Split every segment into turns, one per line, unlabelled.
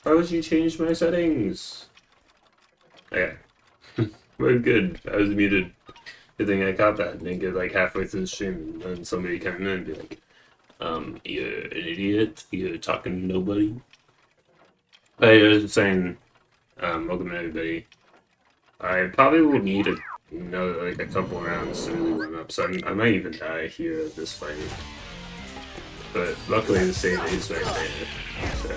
Why would you change my settings? Okay. We're good. I was muted. Good thing I caught that. And then get like halfway through the stream and then somebody come in and be like, you're an idiot. You're talking to nobody. I was saying, welcome everybody. I probably will need another, like a couple rounds to really warm up, so I might even die here at this fight. But luckily the save is right there, so...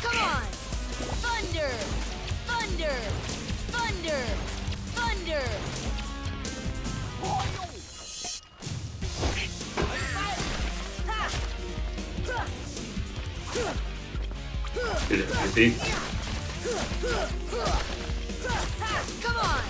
Come on! Thunder! Thunder! Thunder! Thunder!
Did it empty?
Come on!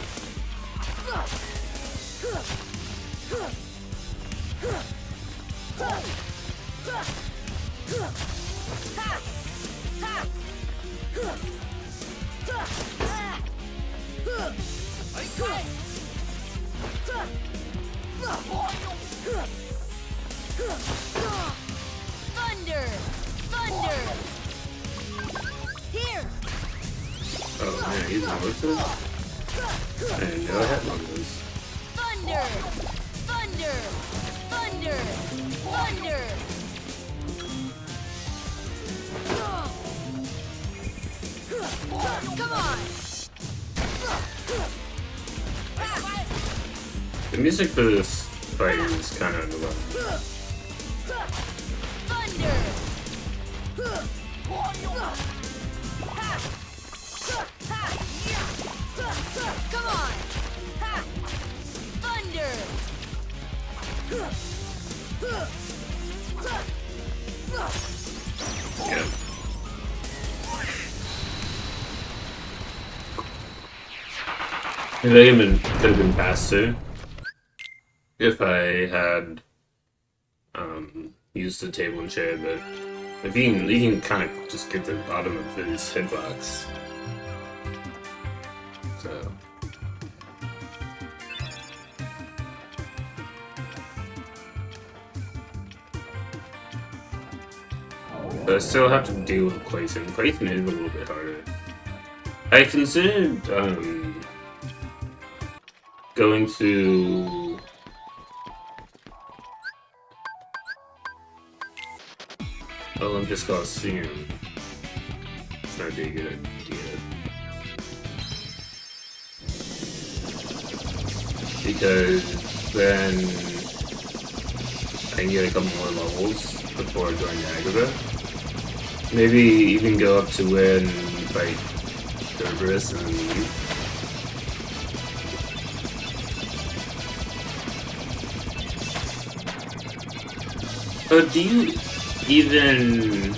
Thunder! Thunder! Here!
Oh man, he's not with us? I didn't know I had one of those.
Thunder! Thunder! Thunder! Thunder! Come on!
The music for this fight is kind of underwhelming.
Thunder! Come on! Thunder!
Yeah. It could have been faster if I had used the table and chair, but if you can kind of just get the bottom of his hitbox. So but I still have to deal with Clayton. Clayton is a little bit harder. I considered going to Olympus Coliseum. It's not be a good idea. Because then I can get a couple more levels before going to Agrabah. Maybe even go up to win like Cerberus and then leave. But do you even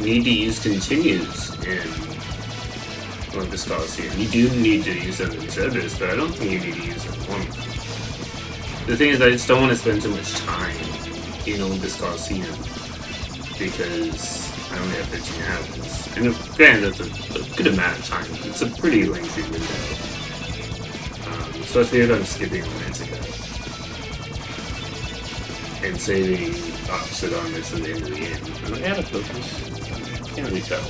need to use continues in Olympus Coliseum? You do need to use them in Cerberus, but I don't think you need to use them normally. The thing is, I just don't want to spend too much time in Olympus Coliseum because I only have 15 hours. And granted, that's a good amount of time. It's a pretty lengthy window. Especially if I'm skipping Atlantica and saving Opsidon at the end of the game. Am I out of focus? Can't really tell.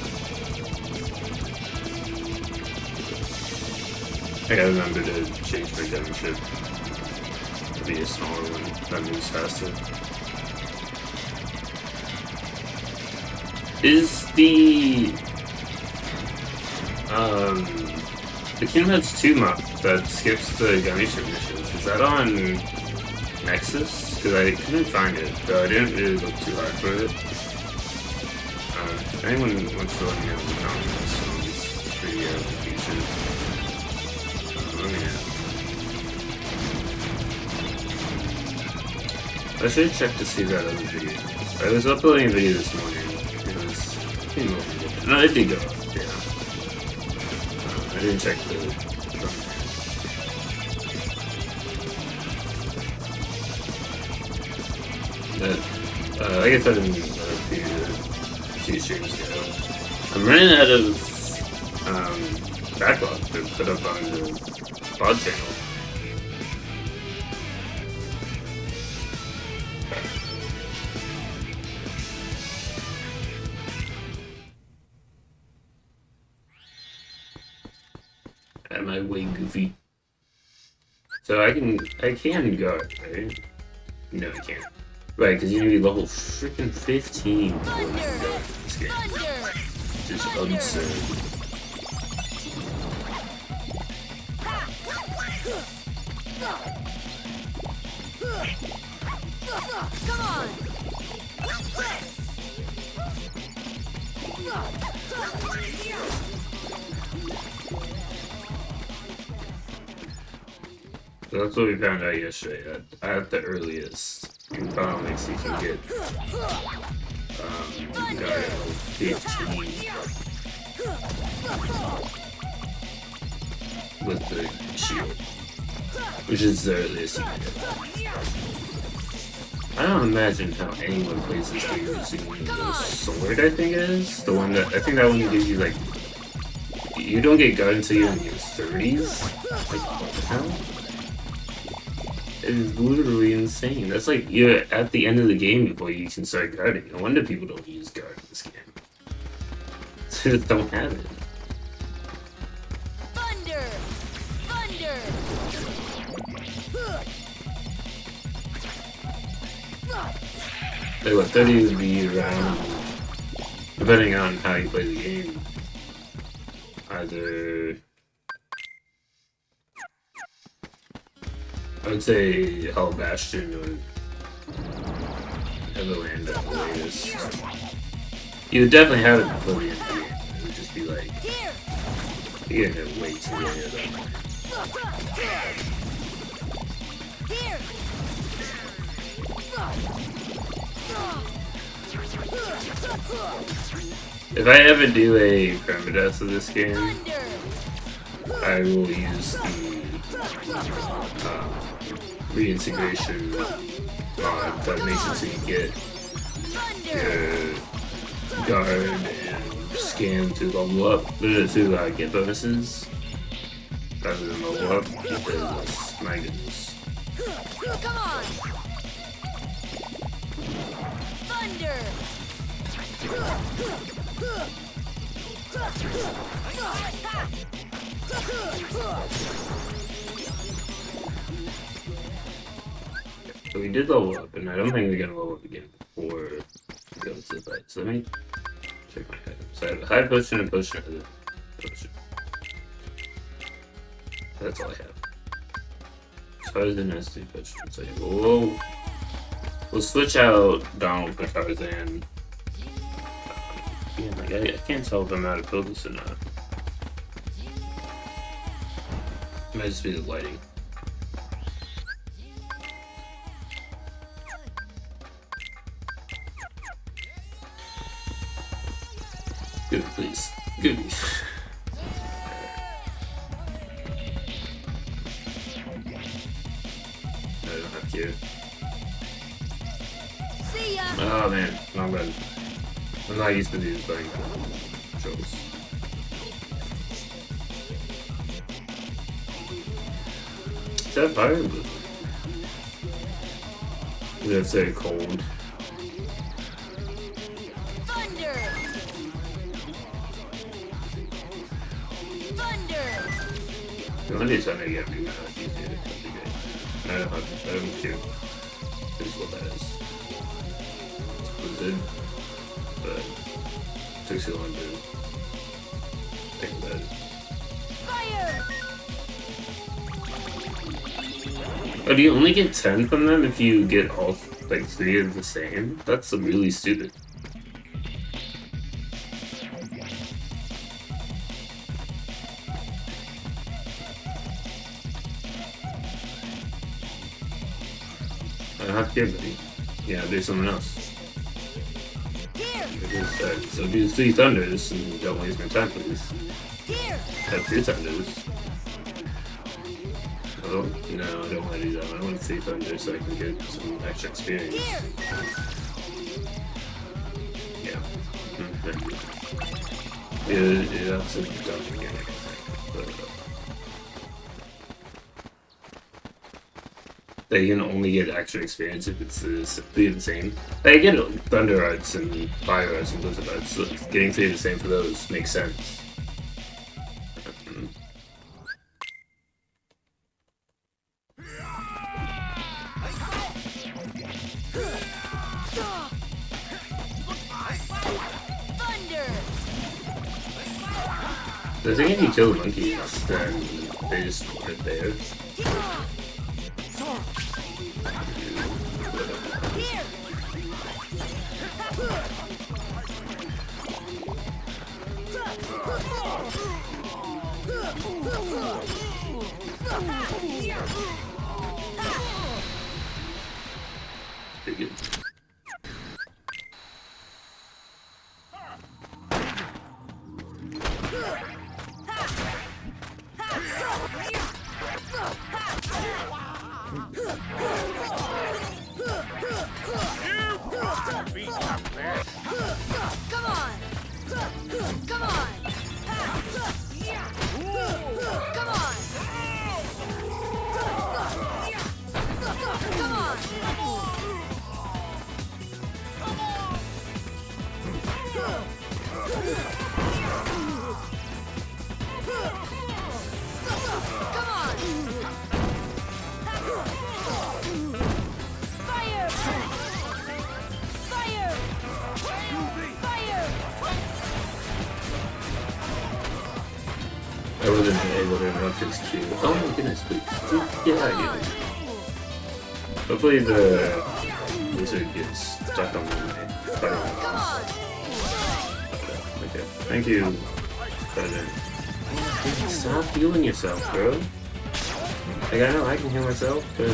I gotta remember to change my gunship. Be a smaller one that moves faster. Is the Kingdom Hearts 2 map that skips the gunship missions, is that on Nexus? Because I couldn't find it, though I didn't really look too hard for it. If anyone wants to let me know in the comments on this video in the future, let me know. I should check to see that other video. I was uploading a video this morning. It was... No, it did go up, yeah. I didn't check the... But, like I said in a few streams ago, I'm running out of backlog to put up on the pod channel. my way, Goofy. So I can guard, right? No, I can't. Right, because you need to be level freaking 15 before you can guard this game. Just absurd.
Come on!
So that's what we found out yesterday. At the earliest, in comics, you can get you can guard at level 15 with the shield, which is the earliest you can get. I don't imagine how anyone plays this game using the sword, I think it is. The one that, I think that one gives you like, you don't get guard until you're in your 30s? Like, what the hell? It is literally insane. That's like, you're at the end of the game before you can start guarding. No wonder people don't use guard in this game. They just don't have it.
Thunder! Thunder!
Like what, 30 would be around, depending on how you play the game, either, I would say Hell Bastion or Everland at the latest. You would definitely have it before the end of the game. It would just be like, you're gonna wait till the end of that.
Here!
If I ever do a permadeath of this game,
Thunder!
I will use the reintegration mod that makes it so you get
Thunder!
guard and scan to level up, to get bonuses rather than level up, because my goodness.
Come on! Thunder!
So we did level up, and I don't think we're gonna level up again before we go to the fight. So let me check my items. So I have a high potion and potion of the potion. That's all I have. Tarzan has 3 potions. So we'll switch out Donald for Tarzan. Yeah, like I can't tell if I'm out of build this or not. It might just be the lighting. Good, please. Good. I don't have to.
See ya!
Oh man, not bad. I'm not used to these playing controls. Is that fire? Is that say cold?
Thunder! Thunder!
The only time I get me mad at these days, that'd be great. I don't care. This is what that is. It's good, but it takes too long to think about it.
Fire!
Oh, do you only get 10 from them if you get all, like, 3 of the same? That's really stupid. I don't have to give any. Yeah, do someone else.
Here!
So do 3 thunders and don't waste my time, please.
Here!
Have 2 thunders. Oh, no, I don't want to do that. I want 3 thunders so I can get some extra experience.
Here!
Yeah. Yeah, that's a dumb mechanic, I think. But, that you can only get extra experience if it's the same. Like, you get Thunder Arts and Fire Arts and Blizzard Arts, so getting 3 of the same for those makes sense. I think if you kill the monkeys, then they just live there.
Here.
Pretty good.
Come on. Come on. Come on. Come on. Come on. Fire. Fire. Fire.
I wasn't able to interrupt his cue. Oh my goodness, please. Get out of here. Hopefully the wizard gets stuck on the
Come on.
Okay, thank you. President. Stop healing yourself, bro. Like, I know I can heal myself, but...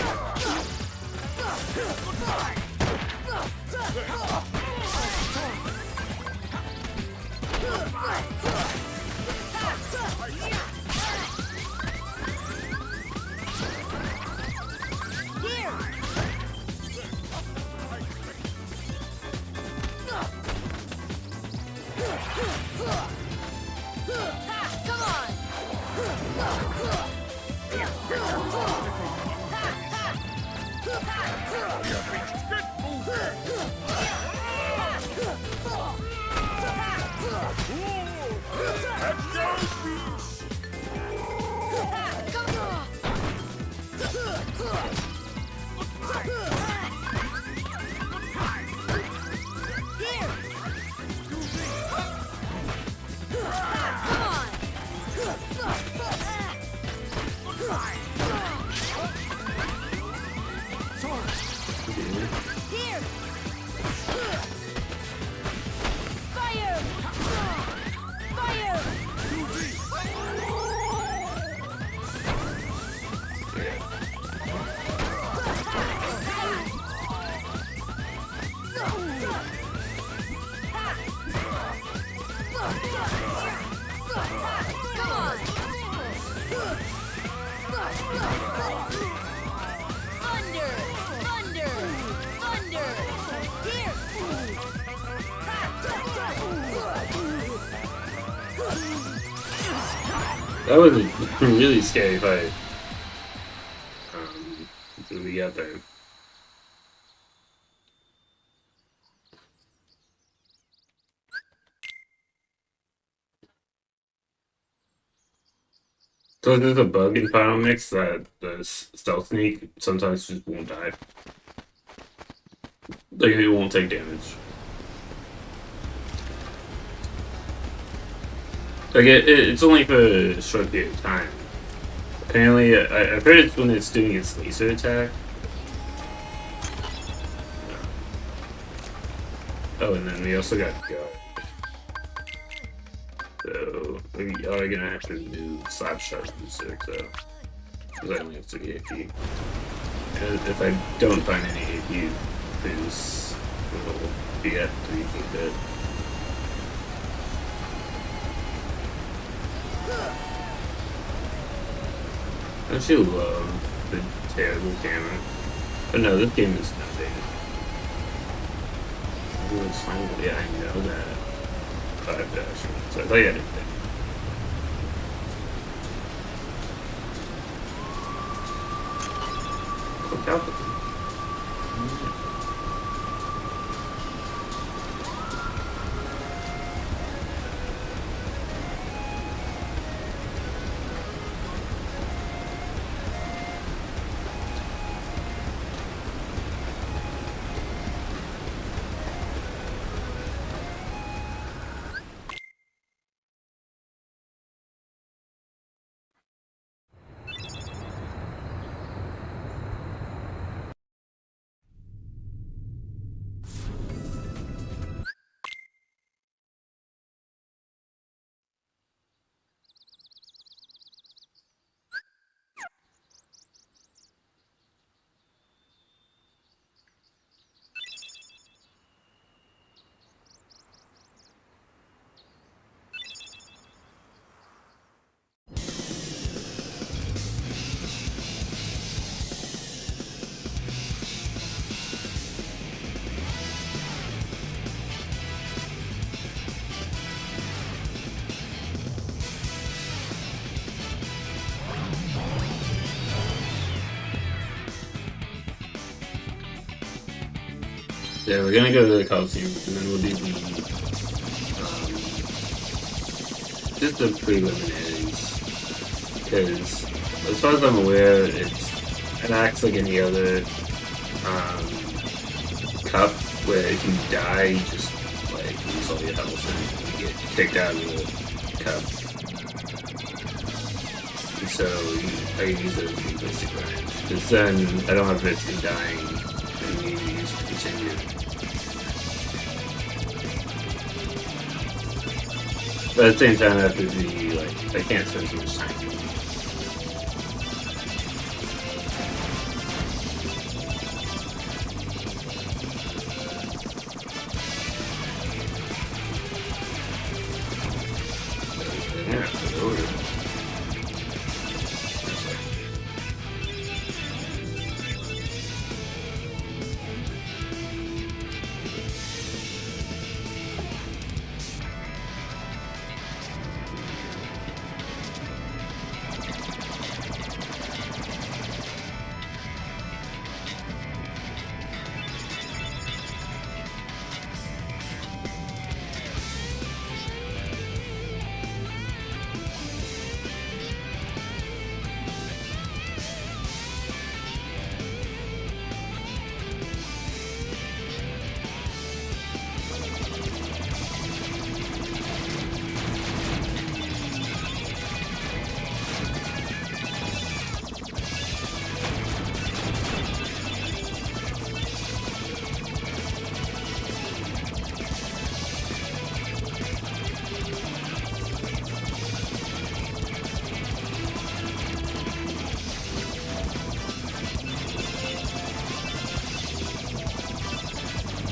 Here. Come on. Here. Here! Fire! Fire! Come on! Thunder! Thunder! Thunder! Here!
That was a really scary fight. Until we got there. So there's a bug in Final Mix that the stealth sneak sometimes just won't die. Like, it won't take damage. Like, it's only for a short period of time. Apparently, I've heard it's when it's doing its laser attack. Oh, and then we also got guard. So, we are gonna have to move Slap Shot Booster, so. Because I only have 3 AP. And if I don't find any AP boosts, we'll be at 3 bit. I actually love the terrible camera. But no, this game is nothing. Yeah, I know that. 5 dash. So I thought you had anything. Look out. Yeah, we're gonna go to the Coliseum, and then we'll do the just the preliminaries. Because as far as I'm aware, it acts like any other cup, where if you die, you just like lose all your health and you get kicked out of the cup. And so I use it as a basic grind, because then I don't have risk in dying, and you use to continue. But at the same time, I have to be like, I can't spend too much time.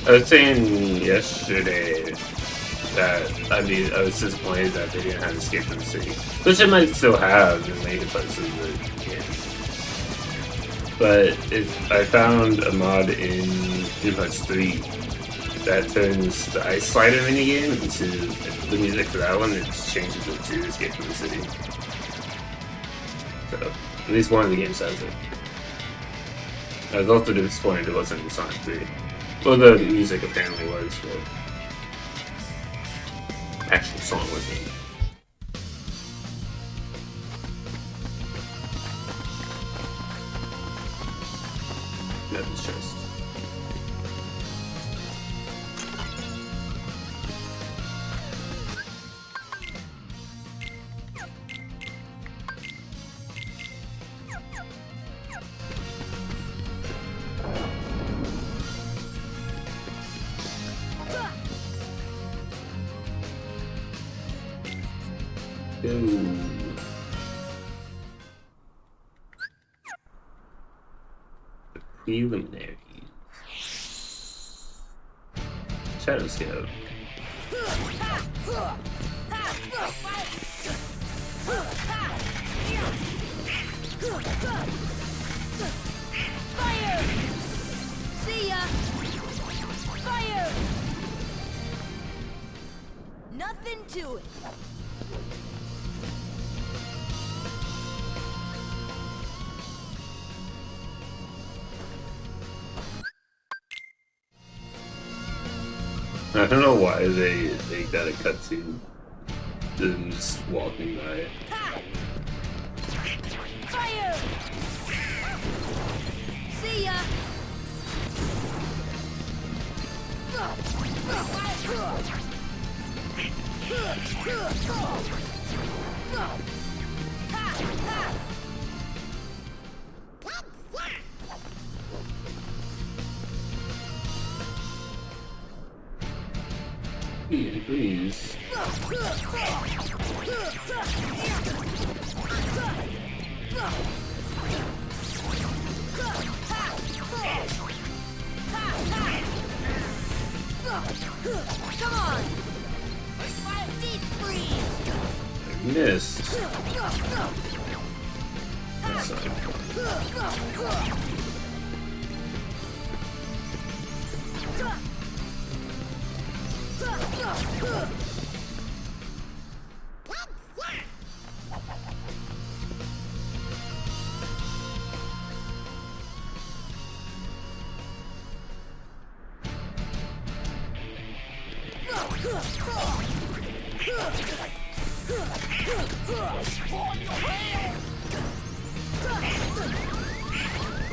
I was saying yesterday that I was disappointed that they didn't have Escape from the City, which they might still have in later parts of the game. But I found a mod in Parts 3 that turns the Ice Slider minigame into the music for that one. It just changes it to Escape from the City. So at least one of the games has it. I was also disappointed it wasn't in Sonic 3. Well, the music apparently was, but actual song wasn't. Nothing's just. Ooh. The preliminaries. Shadow Scout.
Fire! See ya! Fire! Nothing to it.
I don't know why they got a cutscene. Them just walking by.
Fire! See ya!
Please.
Come on! Deep freeze!
I missed. That sucked.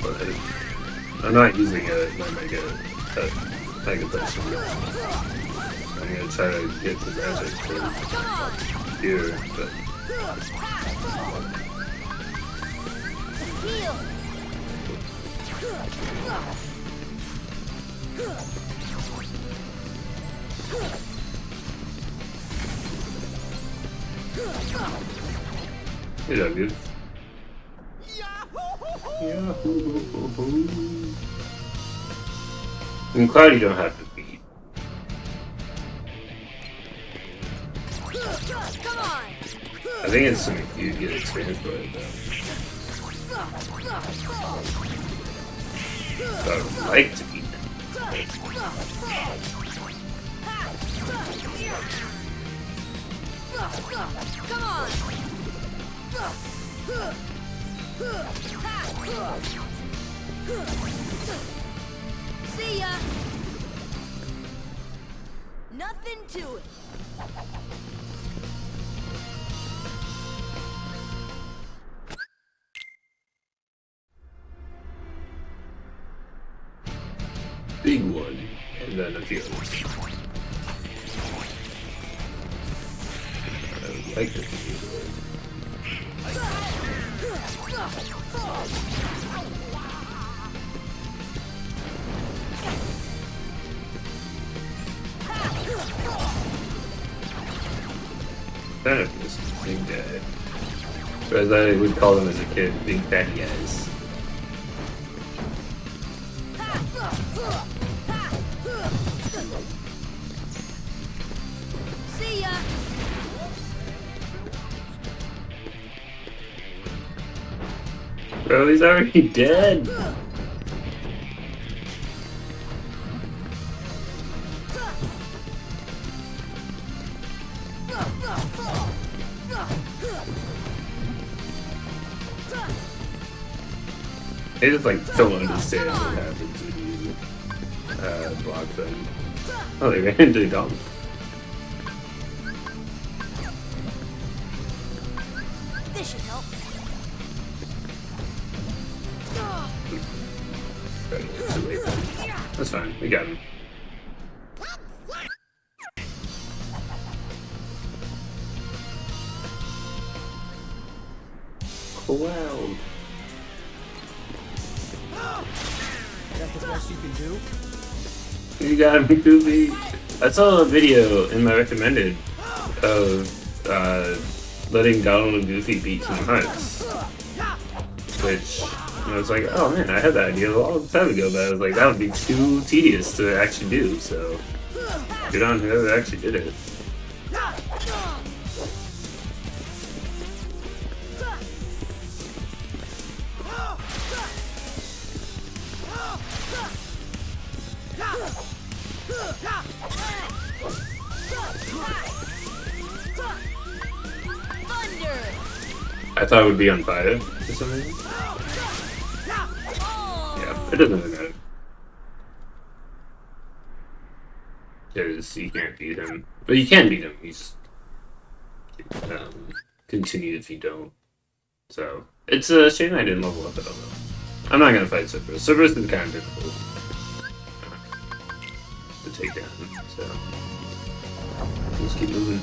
But I'm not using it when I get that mega potion. I'm gonna try to get the magic to here, but
Heal.
good job, dude. Yahoo! In Cloud, you don't have to beat.
Come on.
I think it's something you get experience for it, though. So I would like to beat it.
Come on. See ya. Nothing to it.
Big one, and then a few others. I would like to beat it. Kind of this big guy. Or as I would call them as a kid, big fatty guys.
See ya.
Bro, he's already dead. They just like don't understand what happens when you block them. Oh, they ran into the gum.
This should help.
That's fine, we got him. Cloud.
That's the best you can do?
You got me, Goofy. I saw a video in my recommended of letting Donald and Goofy beat some hunts. Which, I was like, oh man, I had that idea a long time ago, but I was like, that would be too tedious to actually do, so good on whoever actually did it.
Thunder.
I thought it would be on fire or something. Yeah, it doesn't really matter. Because you can't beat him. But you can beat him, you just continue if you don't. So, it's a shame I didn't level up at all though. I'm not gonna fight Cerberus. Cerberus is kind of difficult to take down, so let's keep moving.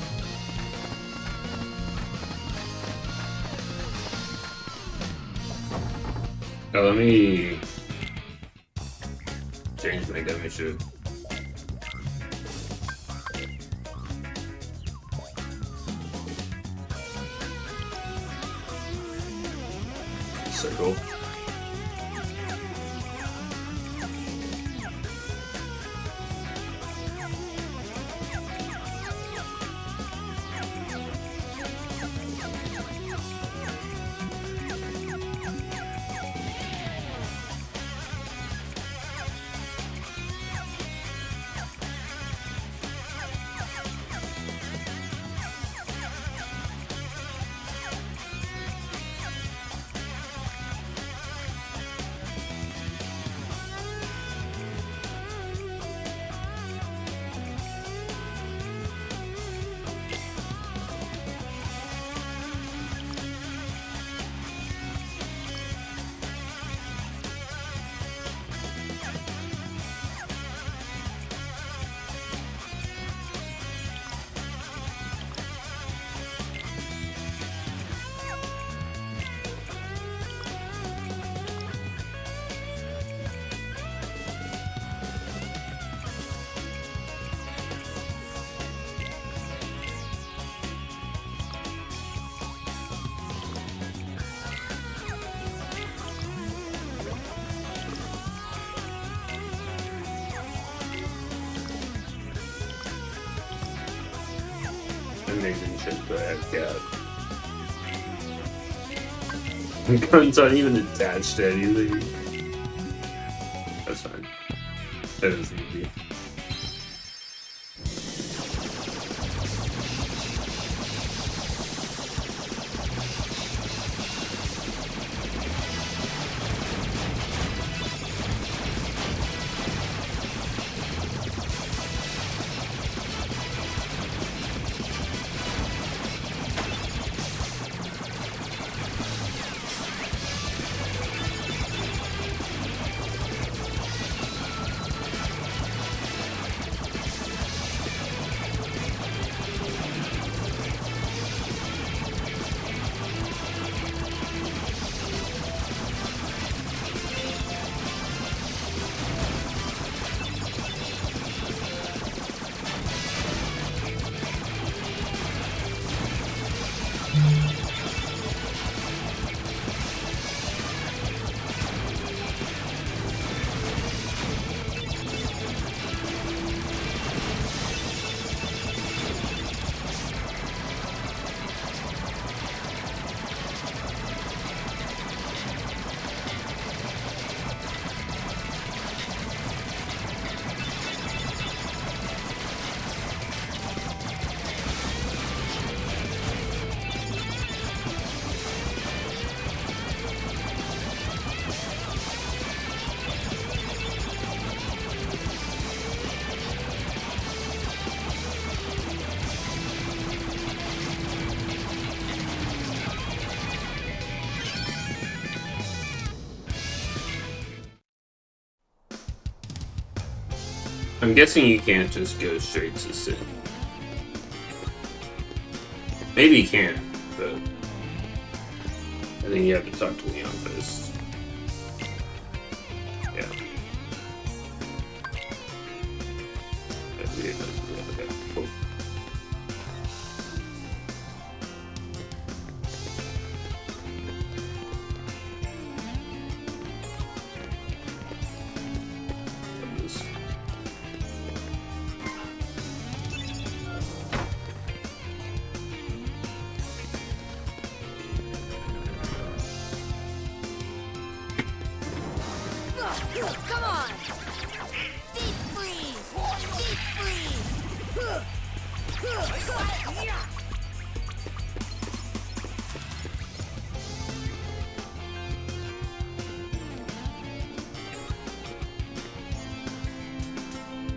Oh, let me change my gun, make sure. Circle. amazing shit, but I've got guns aren't even attached to anything. That's fine. That is easy. I'm guessing you can't just go straight to Sin. Maybe you can, but I think you have to talk to Leon first. Yeah. Okay, cool.
Come on! Deep freeze! Deep freeze!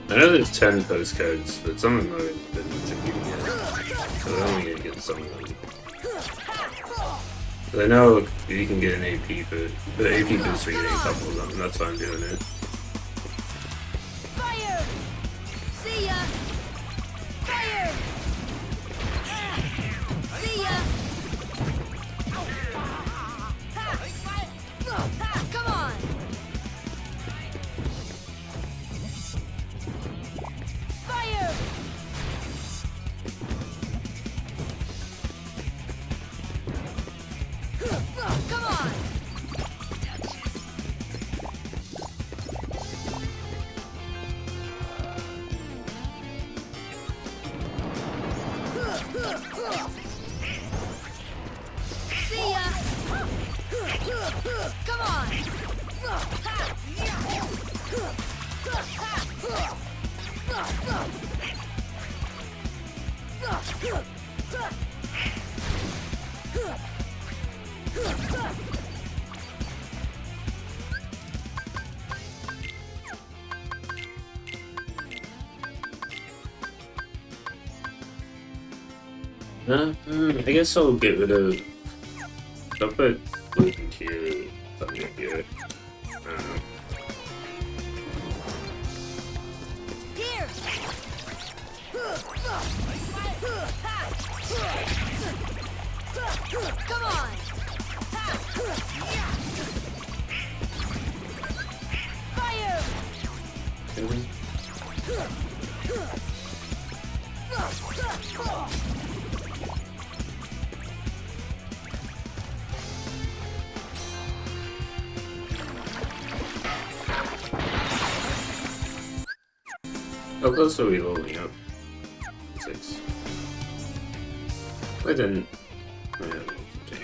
I know there's 10 postcards, but some of them have been tricky to get. So I'm only gonna get some of them. But I know you can get an AP for the AP boost for getting a couple of them, and that's why I'm doing it.
Fire! See ya! Fire! See ya! Come on! Fire! Come on! See ya! Come on!
I guess I'll get rid of. I'll put Luke here, something here. I don't know.
Here! Come on! Fire!
How close are we loading up? 6. I didn't. Yeah, okay.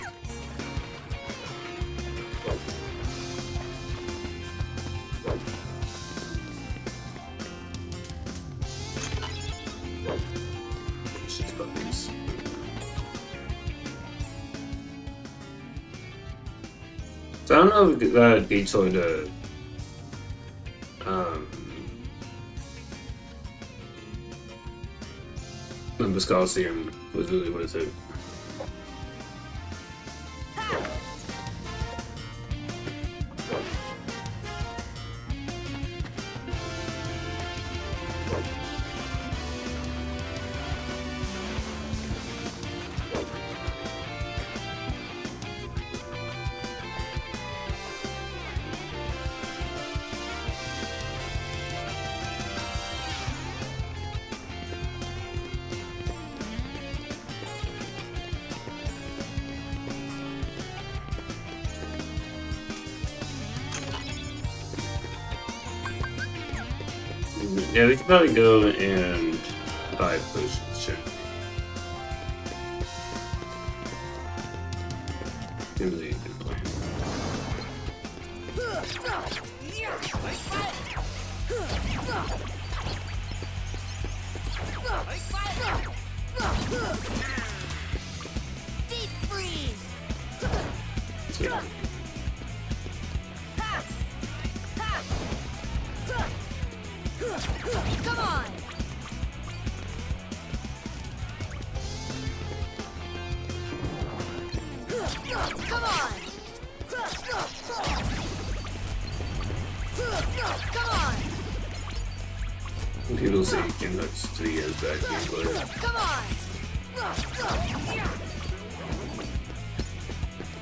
Shit's puppies. So I don't know if that detour to the Coliseum was really worth it. Yeah, we could probably go and buy potions, sure. Really good plan.
Deep freeze.
Yeah.
Come on. Come on. Come on.
People say that's 3 years back gameplay.
Come on.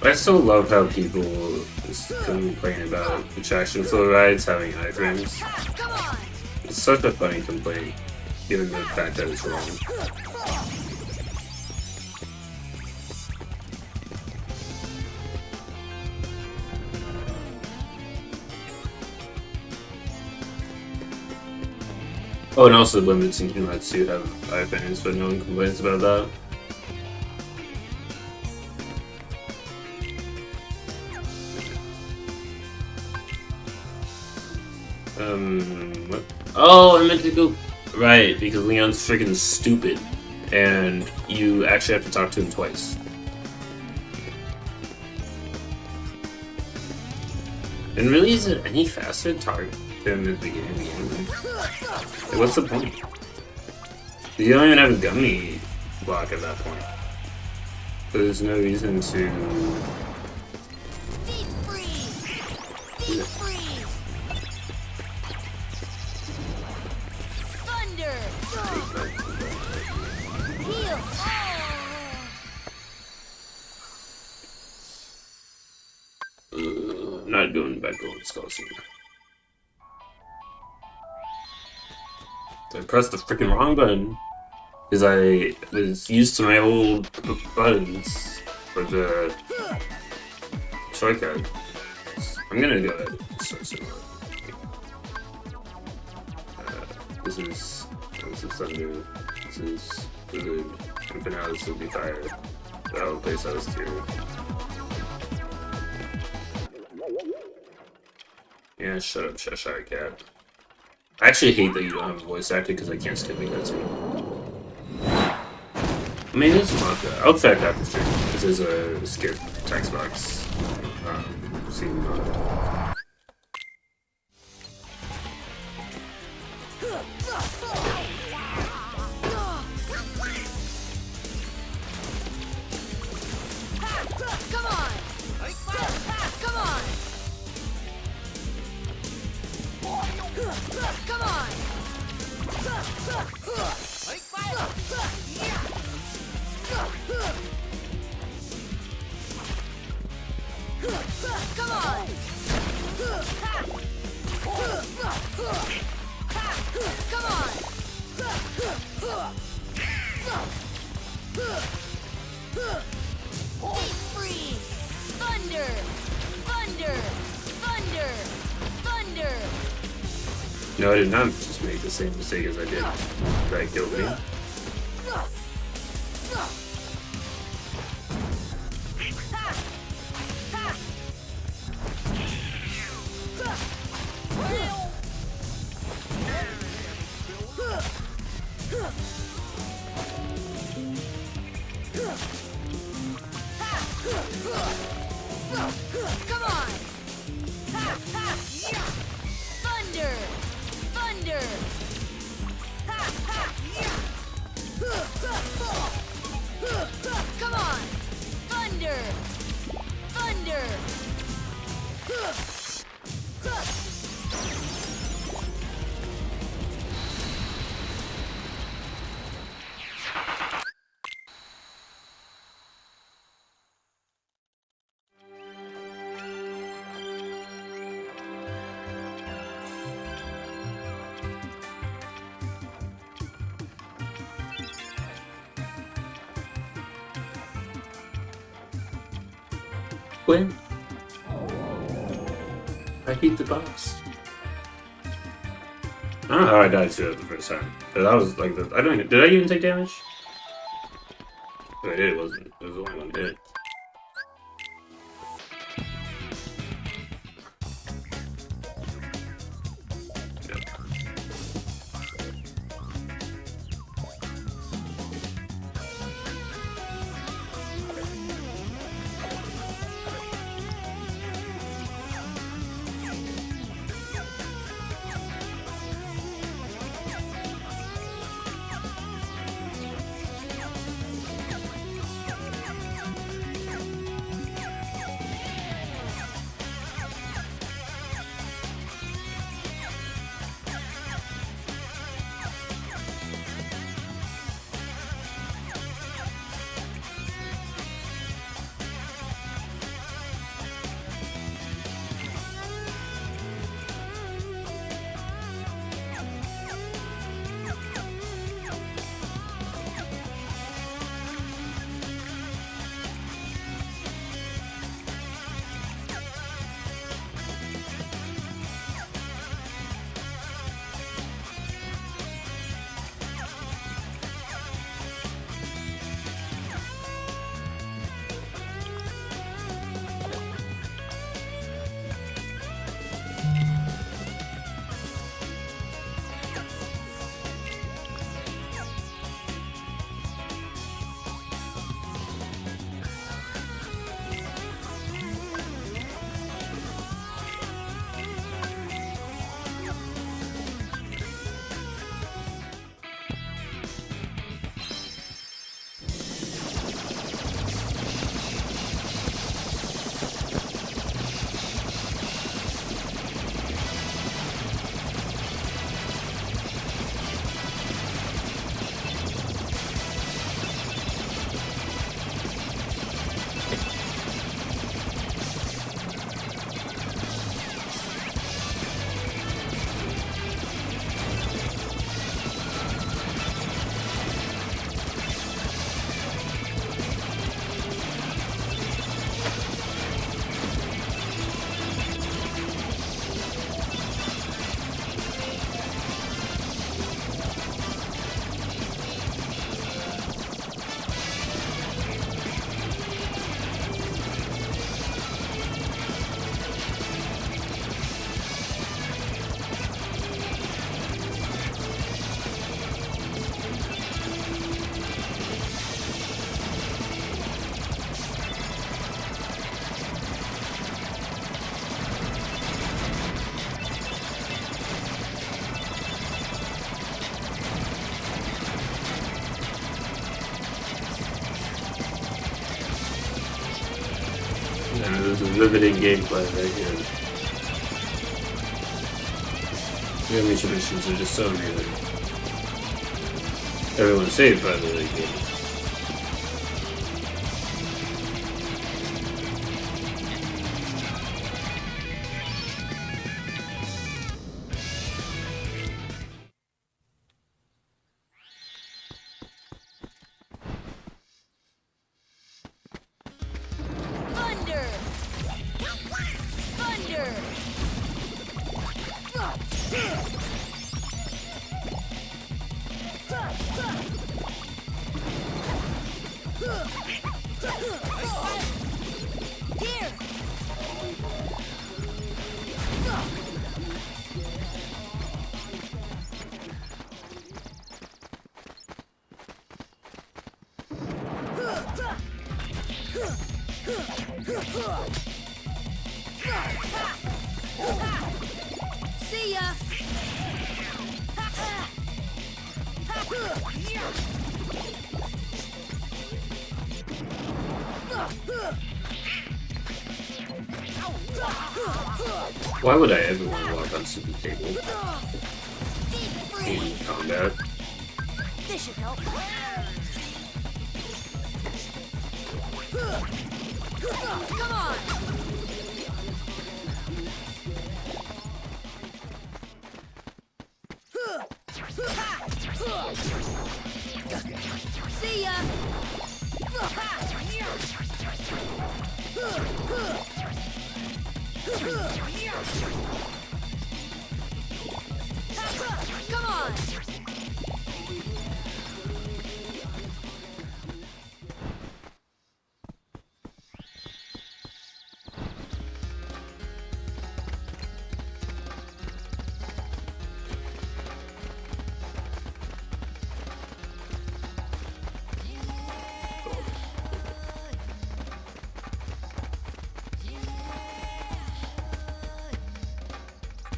I still love how people complain about attraction flow rides having iframes.
Come on.
It's such a funny complaint, given the fact that it's wrong. Oh, and also limits in Kimetsu have iframes, but no one complains about that. What? Oh, I meant to go. Right, because Leon's freaking stupid, and you actually have to talk to him twice. And really, is it any faster to target him at the beginning of the game? Like, what's the point? You don't even have a gummy block at that point. There's no reason to.
Deep freeze. Deep freeze. Thunder. Heal.
Not going back over the skull scene. I pressed the freaking wrong button because I was used to my old buttons for the shortcut. I'm gonna go ahead and start somewhere. This is thunder. This is good. And for now, this will be fire. That will place us here. Yeah, shut up, Cheshire Cat. I actually hate that you don't have a voice actor because I can't skip a cutscene. I mean, it's not that. I'll check out the stream. This is a skip text box. Scene mod.
Come on. Come on. Come on! Come on! Come on! Deep freeze! Thunder! Thunder! Thunder! Thunder!
No, I did not just make the same mistake as I did. That killed me.
Come on! Ha, ha, yeah. Thunder! Thunder! Ha, ha, yeah. Come on! Thunder! Thunder!
When I beat the boss. I don't know how I died to it the first time. But that was like the. I don't even. Did I even take damage? If I did, it wasn't. It was the only one that did. And this is riveting gameplay right here. The animation missions are just so good. Everyone's saved by the way game.
Thunder! Here! See ya.
Why would I ever want to walk on super table
Deep
in
freeze.
combat?
This should help. Come on. See ya. Come on.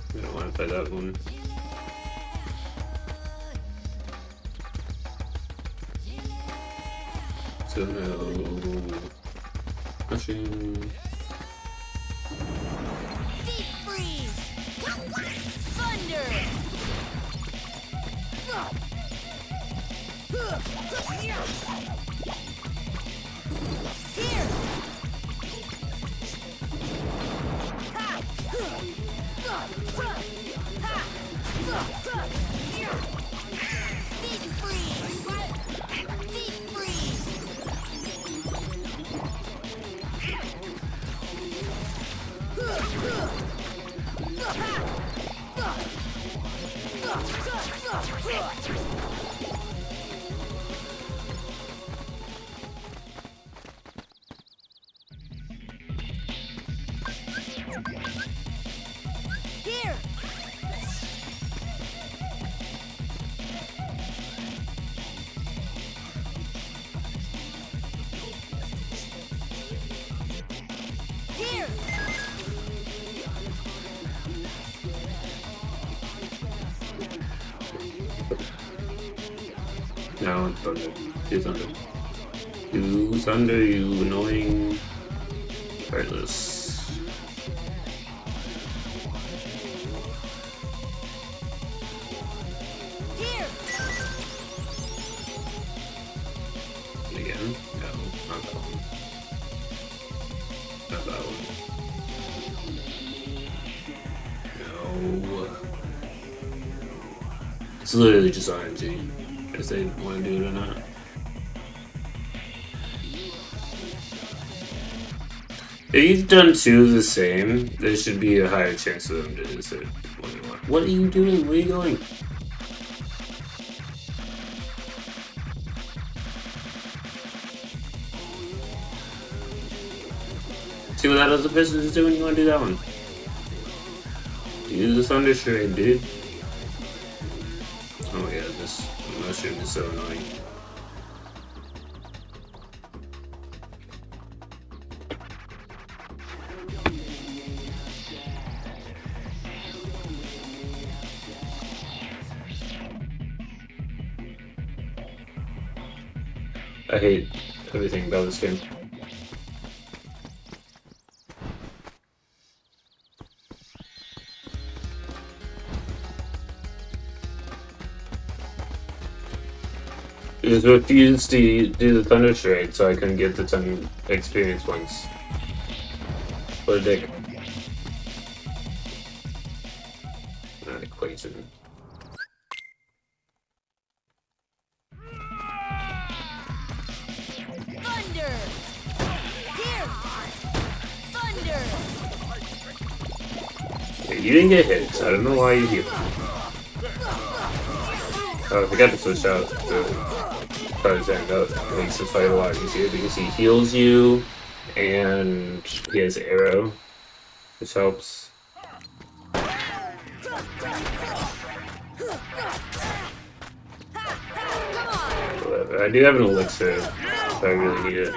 I don't want to play that one. So no. Machine.
Deep freeze. Thunder. Here. Deep freeze. Deep freeze. Here. Here.
Now thunder. Do thunder. Do thunder, you annoying heartless.
Here.
Again? No, not that one. Not that one. No. It's literally just RNG. If they want to do it or not. If you've done two of the same, there should be a higher chance of them to insert what you want. What are you doing? Where are you going? See what that other person is doing? You want to do that one? Do the Thunder Strike, dude. Oh yeah, this mushroom is so annoying. I hate everything about this game. It was refused to do the Thunder Strike, so I couldn't get the 10 experience points. What a dick. Not equation.
Thunder. Here. Thunder.
Yeah, you didn't get hit, so I don't know why you healed. Oh, I forgot to switch out the Tarzan. That makes the fight a lot easier because he heals you and he has arrow, which helps. Whatever. I do have an elixir if I really need it.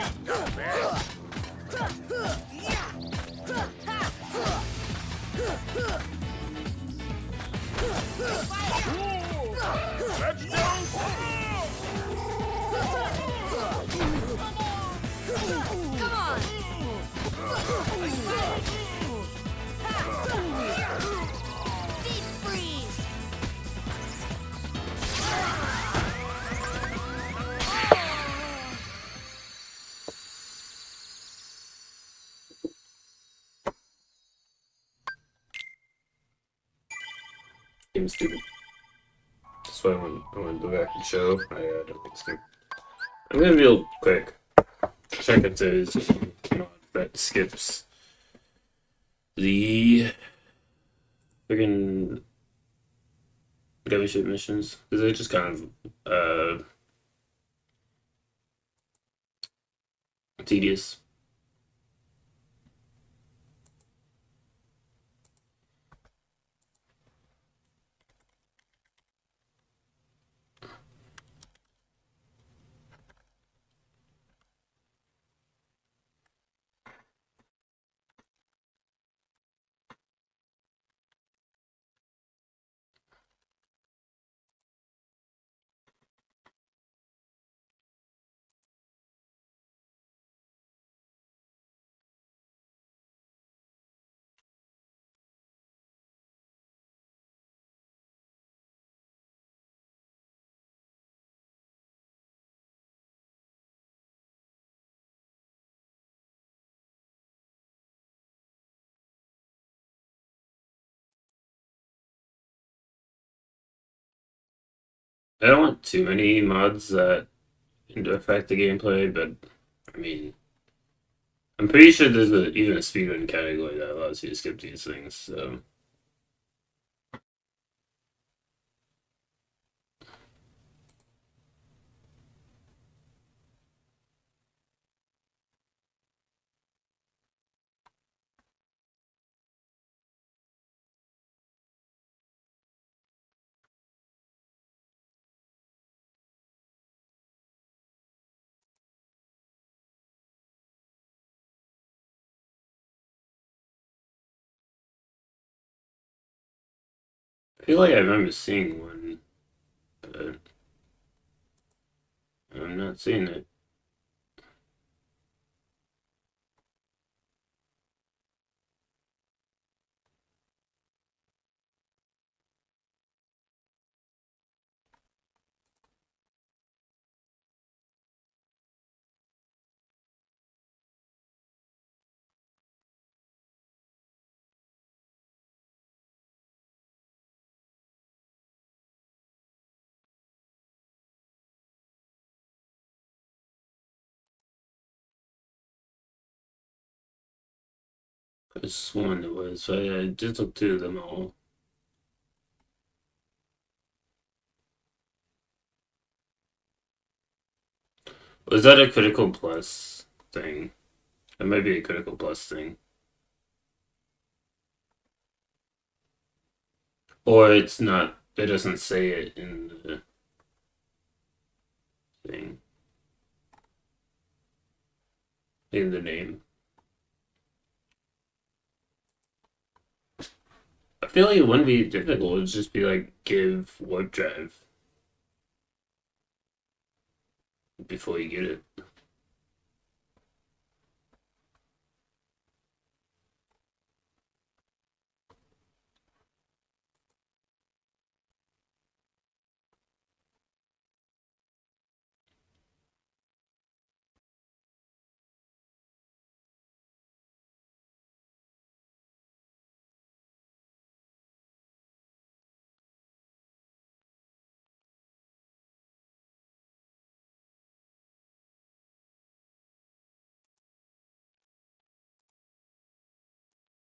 game's stupid. That's why I want to go back and show. I don't think so. I'm gonna be real quick. Check if there's mod that skips the friggin' gunship missions, because they're just kind of tedious. I don't want too many mods that affect the gameplay, but I mean, I'm pretty sure there's even a speedrun category that allows you to skip these things. So I feel like I remember seeing one, but I'm not seeing it. I sworn it was, so I just looked through them all. Was that a critical plus thing? It might be a critical plus thing. Or it's not, it doesn't say it in the thing, in the name. I feel like it wouldn't be difficult, it'd just be like, give warp drive before you get it.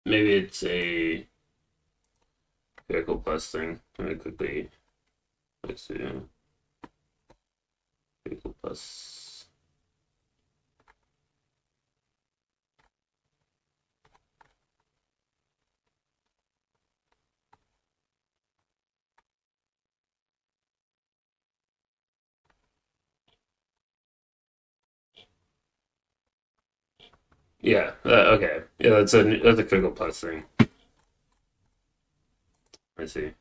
Maybe it's a critical plus thing. Let me quickly, let's see, critical plus. Yeah, okay. Yeah, that's a critical plus thing. I see.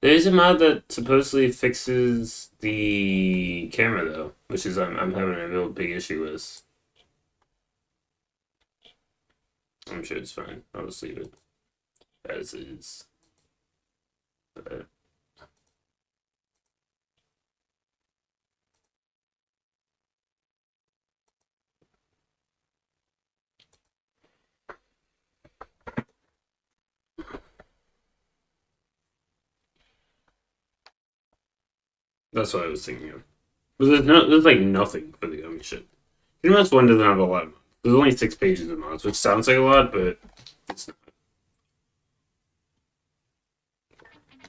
There's a mod that supposedly fixes the camera though, which is I'm having a real big issue with. I'm sure it's fine. I'll just leave it as is. But That's what I was thinking of. But there's like nothing for the gummy shit. Kingdom Hearts 1 doesn't have a lot of mods. There's only 6 pages of mods, which sounds like a lot, but it's not.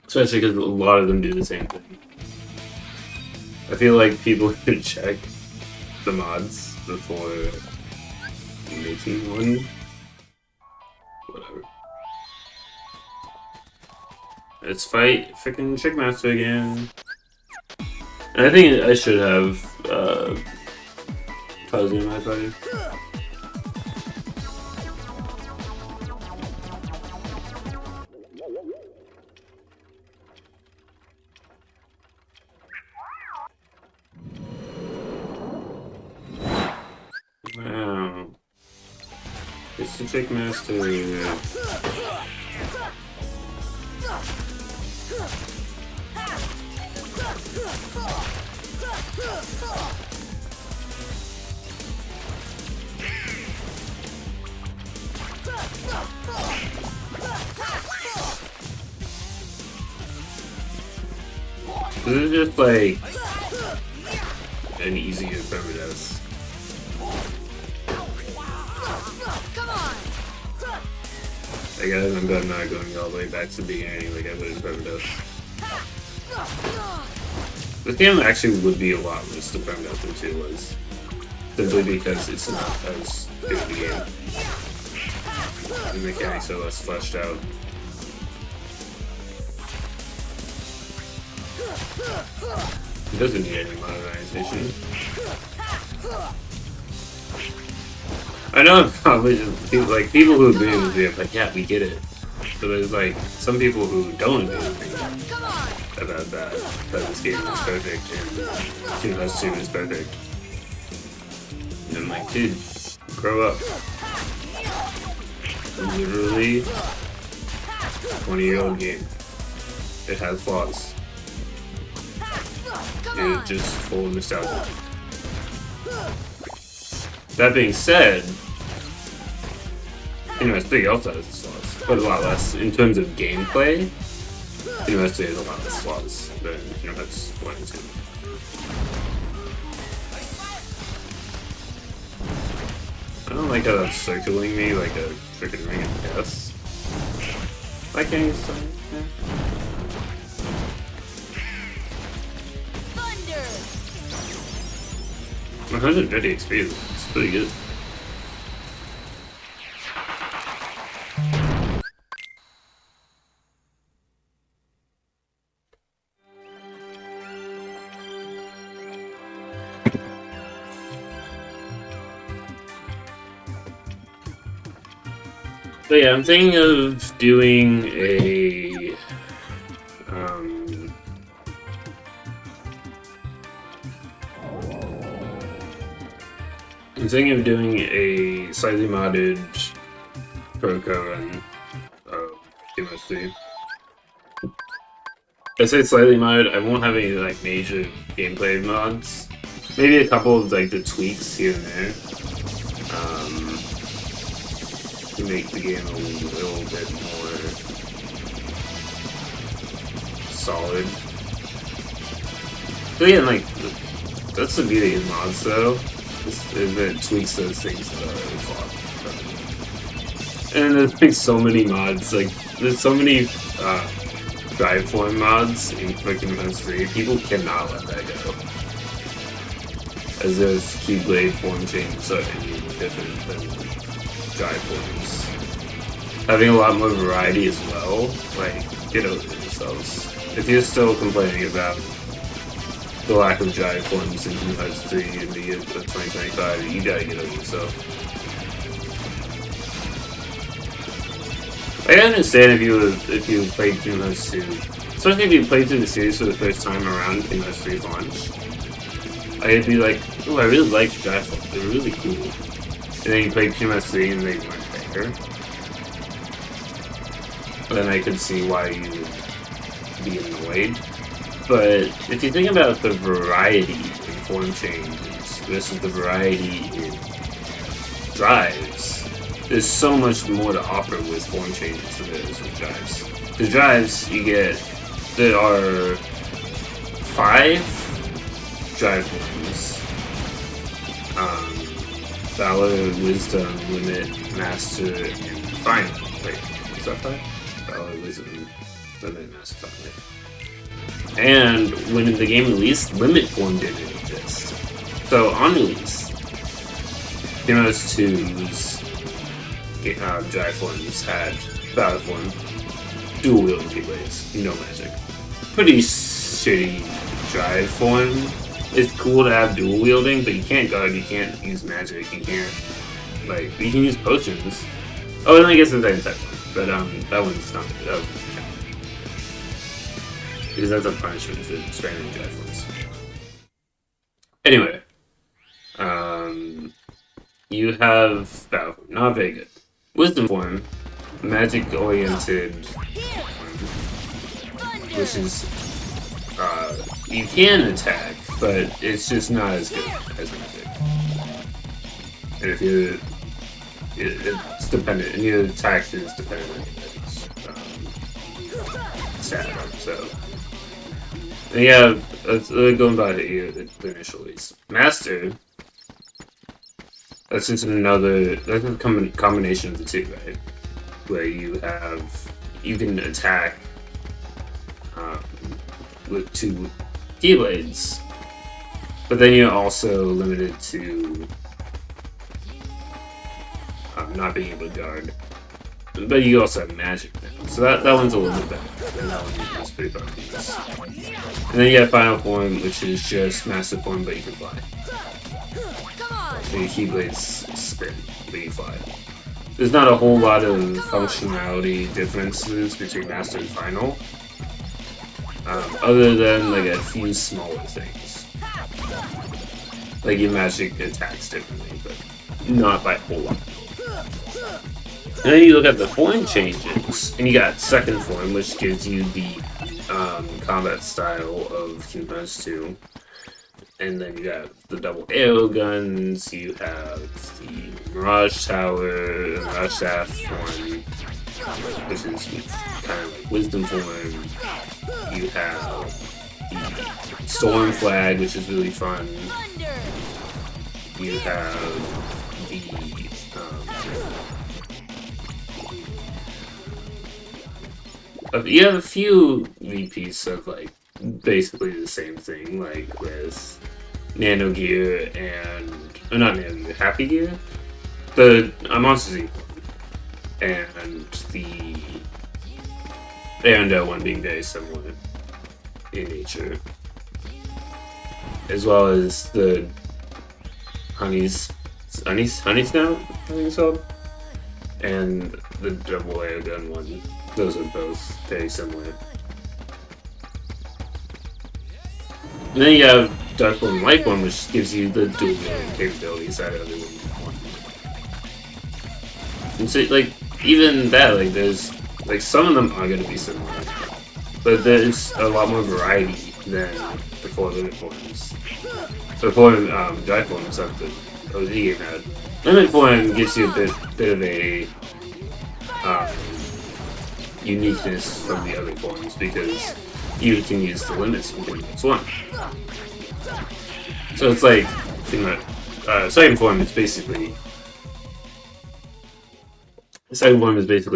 Especially because a lot of them do the same thing. I feel like people should check the mods before making one. Whatever. Let's fight freaking Trickmaster again. And I think I should have Fuzzy in my party. Wow. It's the Trickmaster. This is just like an easier Permadeath.
Come on.
I guess I'm not going all the way back to the beginning like I would in Permadeath. This game actually would be a lot worse to Permadeath than 2 was. Simply because it's not as good of a game. The mechanics are less fleshed out. It doesn't need any modernization. I know probably people who agree with me are like, yeah, we get it. But there's like some people who don't agree with me about that this game is perfect and Kingdom Hearts 2 is perfect. And I'm like, dude, grow up. Literally 20-year-old game. It has flaws. It's just full of nostalgia. That being said, Kingdom Hearts 3 also has its flaws, but a lot less. In terms of gameplay, Kingdom Hearts 3 has a lot less flaws than Kingdom Hearts 1 and 2. I don't like how that's circling me like a freaking ring of death. Why can't you stop?
Thunder.
150 XP is pretty good. So yeah, I'm thinking of doing a slightly modded Proko run of Kingdom Hearts 3. I say slightly modded, I won't have any like major gameplay mods. Maybe a couple of like the tweaks here and there. To make the game a little bit more solid. But yeah, like, that's the beauty of mods though, is that it tweaks those things that are flawed. And there's like so many mods, like, there's so many drive form mods in Kingdom Hearts 3, people cannot let that go. As if Keyblade form changes are any different than drive forms. Having a lot more variety as well, like, get over yourselves. If you're still complaining about the lack of drive forms in Kingdom Hearts 3 in the year of 2025, you gotta get over yourself. I understand if you played Kingdom Hearts 2, especially if you played through the series for the first time around Kingdom Hearts 3's launch. I'd be like, oh, I really liked drive forms, they were really cool. And then you played Kingdom Hearts 3 and they weren't better. Then I could see why you would be annoyed. But if you think about the variety in form changes versus the variety in drives, there's so much more to offer with form changes than there is with drives. The drives you get, there are 5 drive forms. Valor, Wisdom, Limit, Master, and Final. Wait, is that 5? Valor, Wisdom, Limit, Master, Final. And when the game released, Limit form didn't exist. So on release, Heroes 2's drive forms had Valor form, dual wielding keyblades, no magic. Pretty shitty drive form. It's cool to have dual wielding, but you can't guard, you can't use magic, you can't, like, you can use potions. Oh, and I guess it's the type one, but that one's not, because that's a punishment for spamming drive forms. Anyway, you have Valor form, not very good. Wisdom form, magic-oriented, which is, you can attack, but it's just not as good as magic. And if you, it's dependent, and your attack is dependent on your magic's stat. So, and yeah, going by the initial release. Master, that's just another, that's a combination of the two, right? Where you can attack with 2 keyblades, but then you're also limited to not being able to guard. But you also have magic now, so that one's a little bit better. And that one is pretty fun to use. And then you have Final Form, which is just Master Form, but you can fly. So your keyblades spin, but you fly. There's not a whole lot of functionality differences between Master and Final. Other than like a few smaller things. Like your magic attacks differently, but not by a whole lot. And then you look at the form changes, and you got second form, which gives you the combat style of Kingdom Hearts 2. And then you got the double arrow guns, you have the Mirage Tower, and Mirage Staff form, which is kind of like Wisdom form. You have the Storm Flag, which is really fun. You have the you have a few VPs of like basically the same thing, like with Nano Gear and not Nano Gear, Happy Gear, the Monster Z and the Arendelle one being very similar in nature, as well as the Honey's now, I think it's called, and the double air gun one. Those are both very similar. And then you have Dark One and Light One, which gives you the dual wielding capabilities that other one. And so, like, even that, like, there's, like, some of them are going to be similar, but there's a lot more variety than before Limit Forms. So before Dark Forms that the OG game had, Limit Form gives you a bit of a uniqueness from the other forms because you can use the limits in Kingdom Hearts 1. So it's like, second form is basically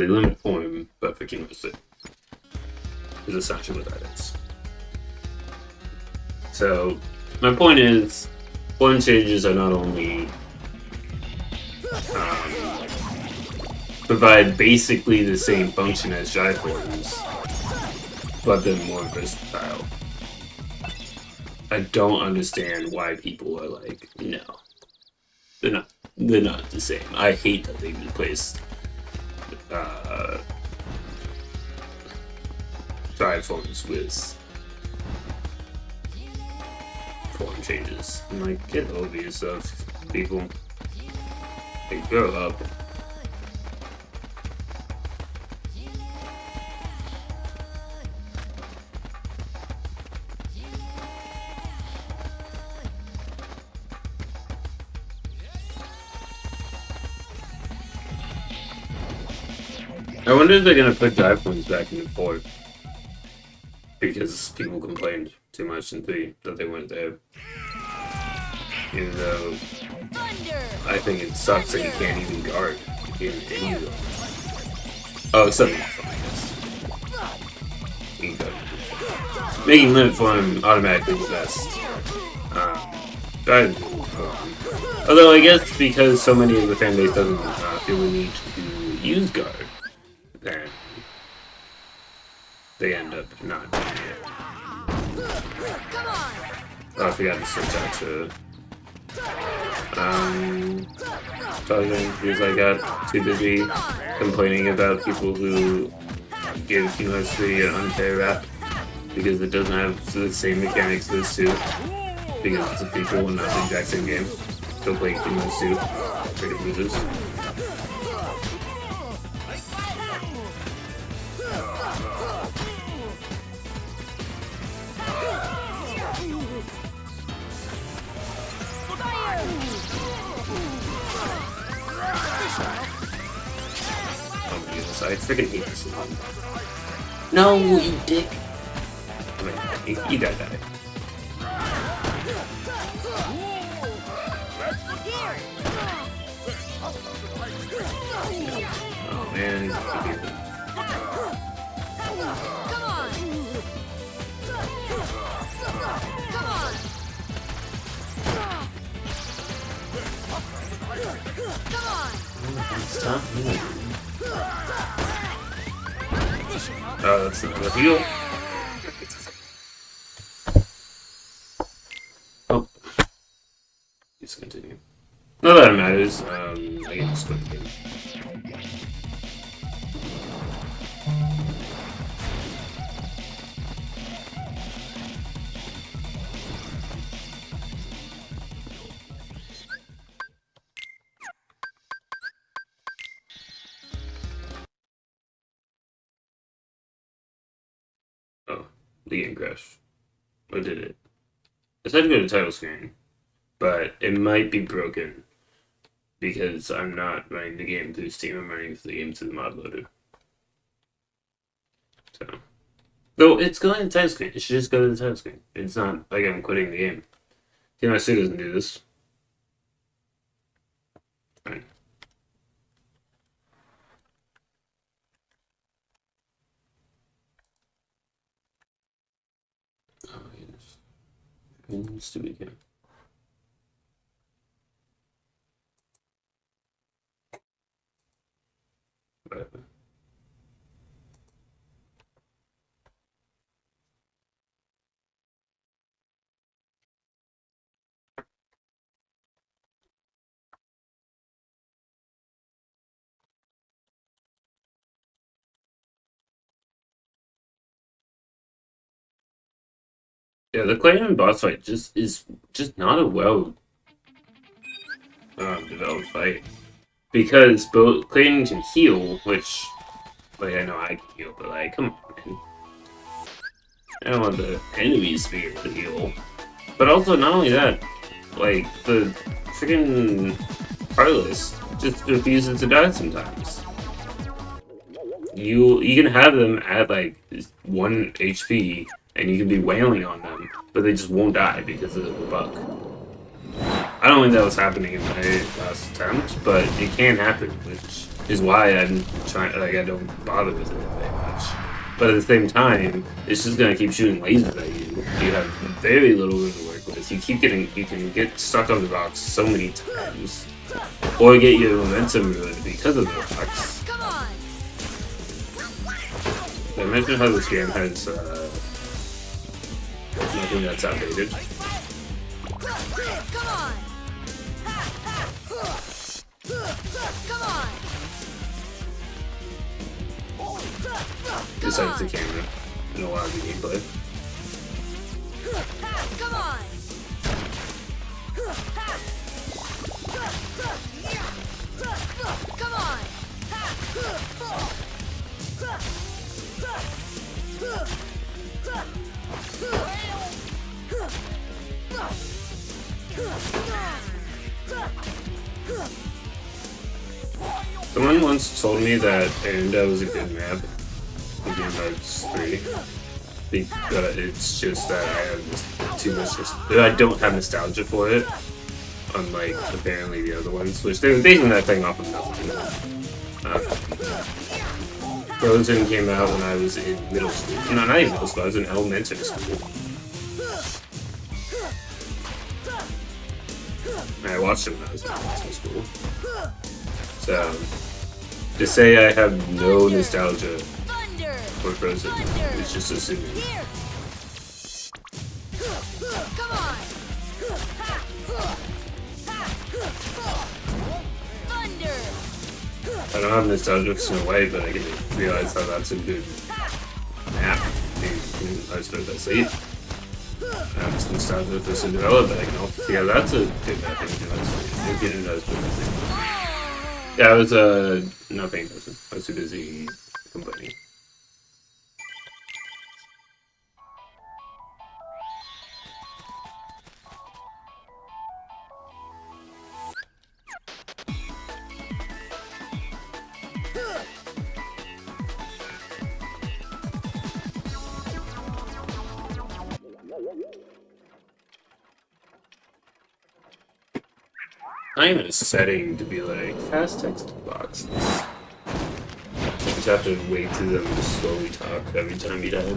Limit Form, but for Kingdom Hearts 2. Is essentially what that is. So, my point is, form changes are not only provide basically the same function as drive forms, but they're more versatile. I don't understand why people are like, no, they're not the same. I hate that they replaced drive forms with form changes. I'm like, get over yourself, people. Like, grow up. I wonder if they're gonna put drive forms back into 4 because people complained too much in 3 that they wanted to have. Even though
Thunder.
I think it sucks that you can't even guard in any of them. Oh, except for I guess. You can guard. Making limit form automatically the best. Guard form. Although I guess because so many of the fan base doesn't feel the need to use guard, then they end up not doing it.
Come on.
Oh, I forgot to switch out to Tarzan because I got too busy complaining about people who give Kingdom Hearts 3 an unfair rap because it doesn't have the same mechanics as 2 because it's a prequel and not the exact same game. Go play Kingdom Hearts 2. Freaking losers. Oh my goodness, I freaking hate this one. No, you dick! I mean, you gotta die. Oh man, he's a good dude.
Come on. Come on. Come on.
Stop moving. Oh, that's not the heal. Oh. Let's continue. Not that it matters. I can just quit the game. Oh, the game crashed. Or did it? I tried to go to title screen, but it might be broken because I'm not running the game through Steam. I'm running the game through the mod loader. So, though it's going to the title screen, it should just go to the title screen. It's not like I'm quitting the game. TMI2 doesn't do this. Fine. Oh my goodness. Stupid game. Whatever. Yeah, the Clayton boss fight is just not a well developed fight because both Clayton can heal, which like I know I can heal, but like come on, man. I don't want the enemies to be able to heal, but also not only that, like the freaking Heartless just refuses to die sometimes. You can have them at like 1 HP. And you can be wailing on them, but they just won't die because of the bug. I don't think that was happening in my last attempt, but it can happen, which is why I'm trying. Like I don't bother with it very much. But at the same time, it's just gonna keep shooting lasers at you. You have very little room to work with. You can get stuck on the rocks so many times, or get your momentum ruined because of the rocks.
Come on.
I mentioned how this game has. Nothing that's outdated.
Come on. Come on.
Besides the camera and a lot of the gameplay.
Come on. Come
Someone once told me that Erinda was a good map in Kingdom Hearts 3. It's just that I have this too much. I don't have nostalgia for it, unlike apparently the other ones, which they were basing that thing off of nothing. Frozen came out when I was in middle school. No, not even middle school. I was in elementary school. I watched it when I was in elementary school. So, to say I have no nostalgia for Frozen is just assuming.
Come on! Thunder!
I don't have nostalgia for Snow White, but I can realize how that's a good map. I suppose that's it. I have some nostalgia for Cinderella, but I can also see how that's a good map. Yeah, I was not paying attention. I was too busy complaining. I'm in a setting to be like fast text boxes. You just have to wait to them to slowly talk every time you die.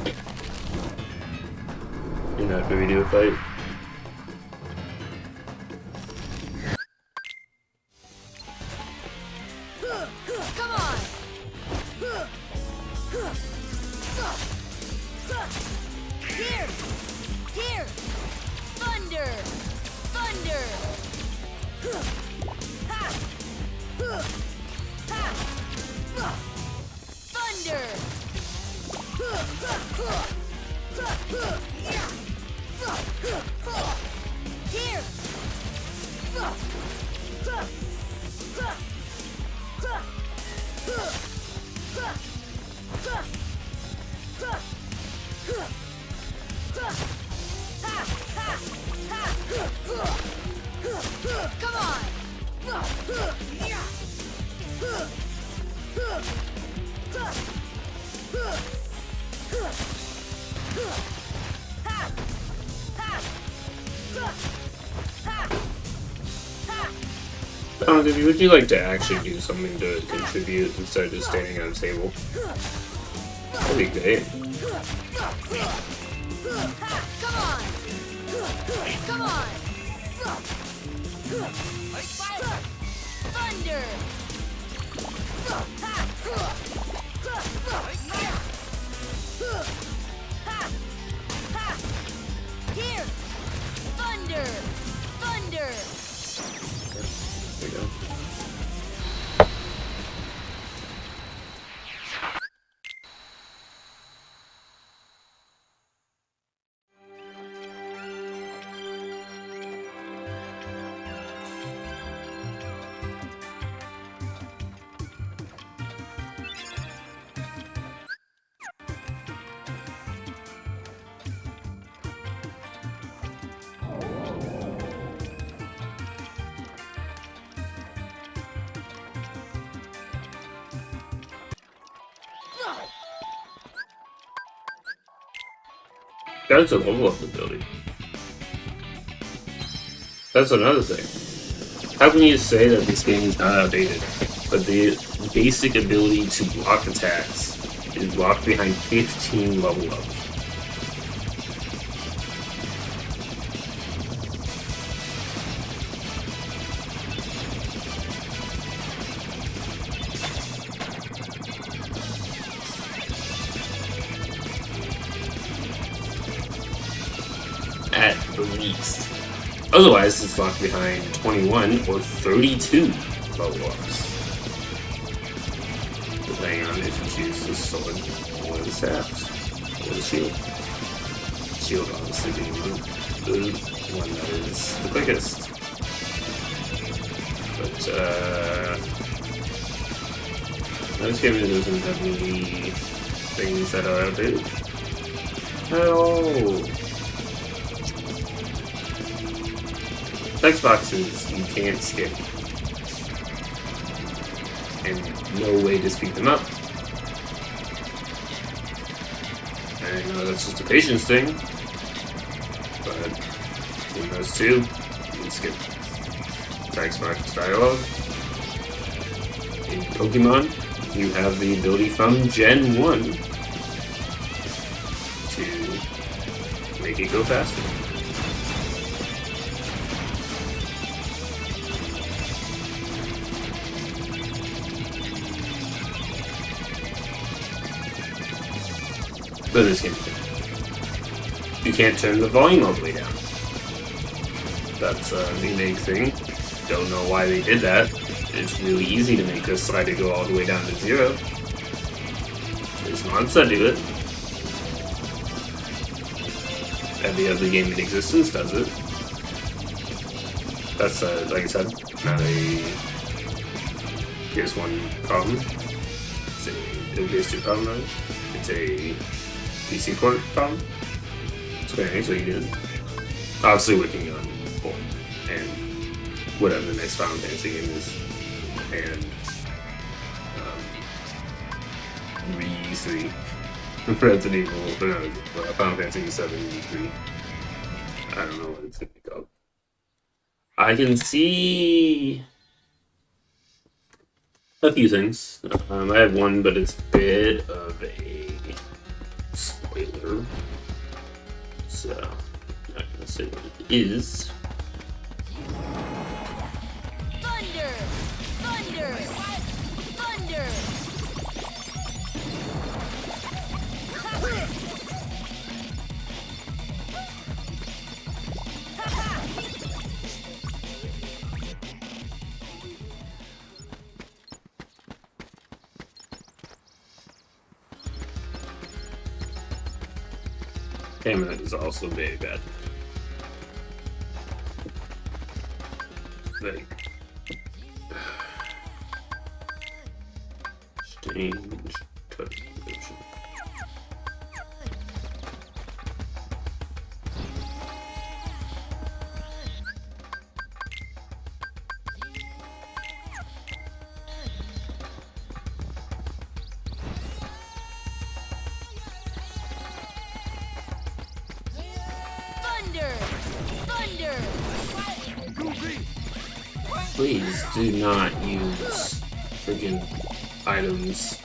And after we do a fight.
Come on! Here! Here! Thunder! Thunder! Ha! Ha! Thunder! Here! Come on!
Would you like to actually do something to contribute instead of just standing on a table? That'd be great.
Come on! Come on! Thunder! Here! Thunder! Thunder!
There we go. That's a level up ability. That's another thing. How can you say that this game is not outdated, but the basic ability to block attacks is locked behind 15 level ups? At least. Otherwise, it's locked behind 21 or 32 level ups. Depending on if you choose the sword or the staffs or the shield. Shield obviously being the one that is the quickest. But, this game doesn't have any things that are outdated. Oh! Text boxes you can't skip, and no way to speed them up. I know that's just a patience thing, but in those two, you skip text box dialogue. In Pokemon, you have the ability from Gen 1 to make it go faster. But this game, you can't turn the volume all the way down. That's the big thing. Don't know why they did that. It's really easy to make this slider go all the way down to 0. There's mods that do it. Every other game in existence does it. That's, like I said, not a PS1 problem. It's a PS2 problem, rather. It's a PC port problem. Square Enix, what you did. Obviously working on port and whatever the next Final Fantasy game is. And Re-3. Resident Evil, no, Final Fantasy 7 3. I don't know what it's gonna be called. I can see a few things. I have one, but it's a bit of a spoiler. So, I'm not gonna say what it is.
Thunder! Thunder! Thunder!
Stamina is also very bad. Like, exchange contribution.
Thunder! Thunder!
Please do not use freaking items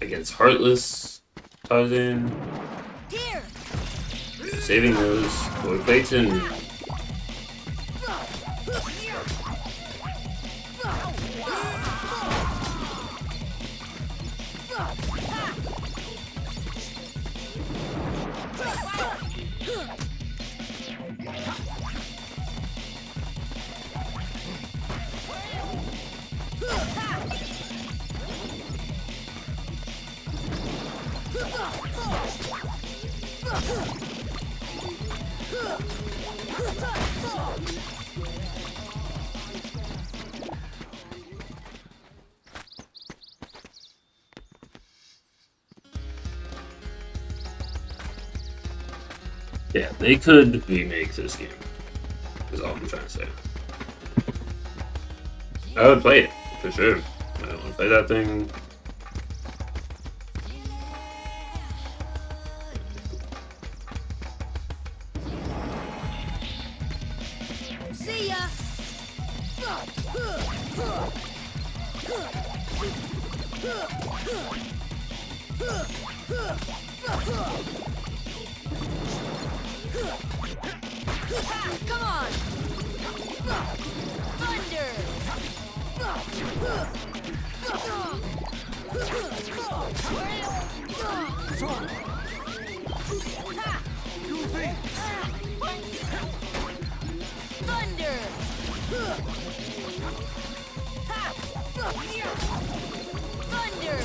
against Heartless, Tarzan.
Here!
Saving those for Clayton. Yeah, they could remake this game, is all I'm trying to say. I would play it, for sure. I don't want to play that thing.
See ya! Come on! Thunder! Thunder! Thunder!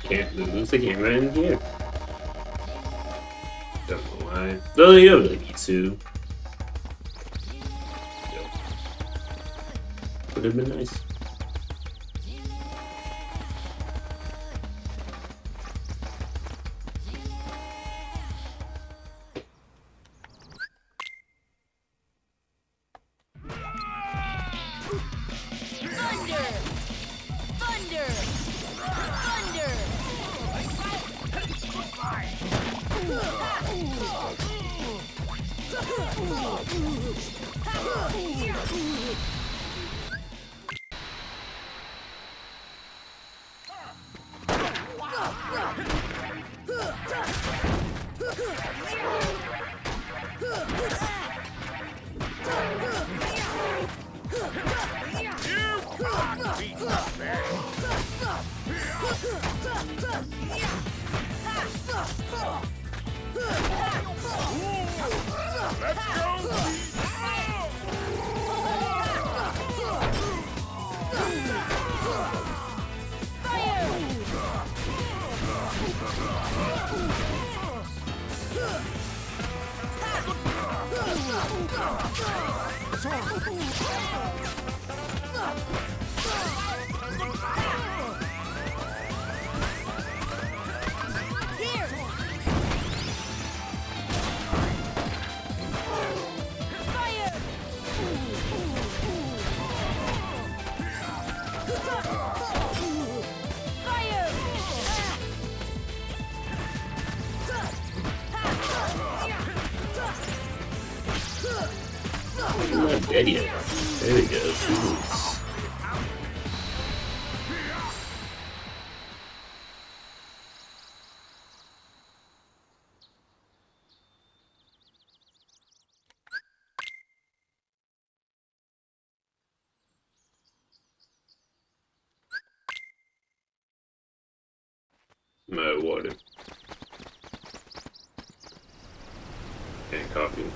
Can't lose the camera in here. Don't know why. Though you don't really need to. Would have been nice.
Thunder! Thunder! Thunder! Here! Fire! Fire!
I'm not dead yet. There we go. Jeez. My water. And coffee.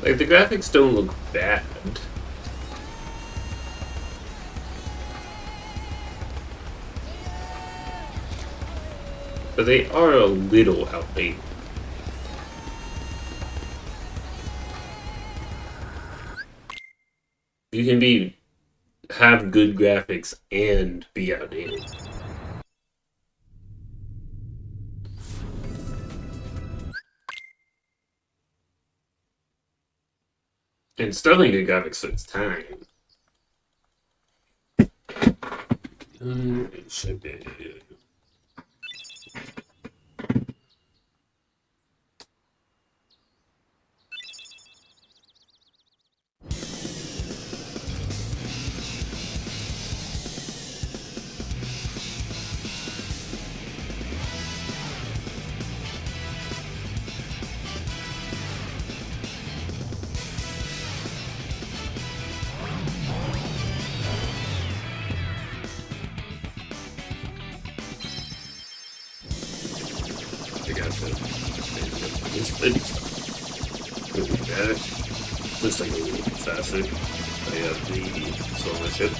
Like, the graphics don't look bad. But they are a little outdated. You can have good graphics and be outdated. And sterling good graphics for its time. It should be. I got it's really bad. Just like a little bit faster. I have the solar ship.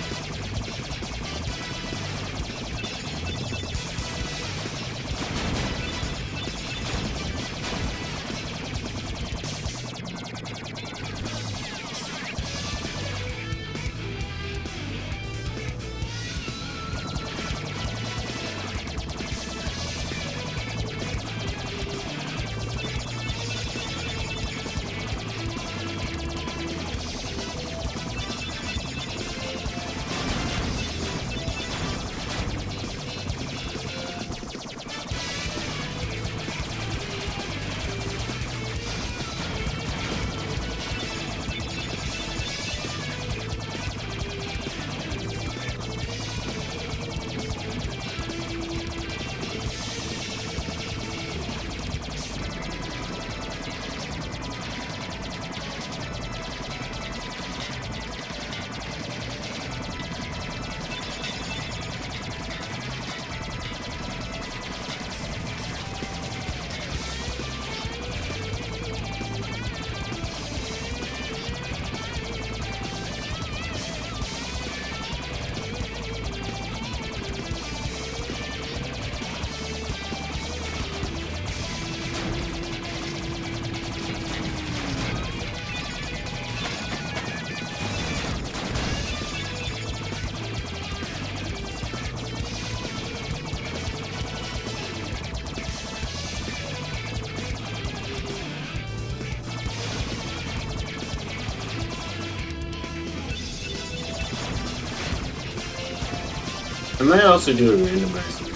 I might also do a randomizer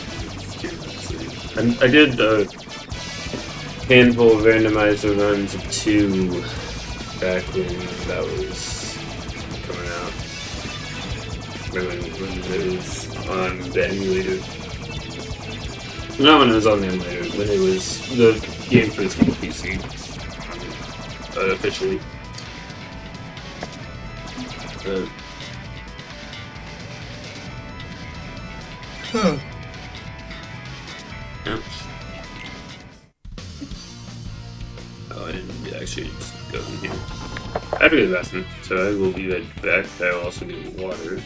too, actually. And I did a handful of randomizer runs of 2 back when that was coming out. When it was on the emulator. Not when it was on the emulator, when it was the game first came to PC. Officially. Yeah. Oh, I didn't actually just go in here. I have to go to the bathroom, so I will be right back. I will also get water.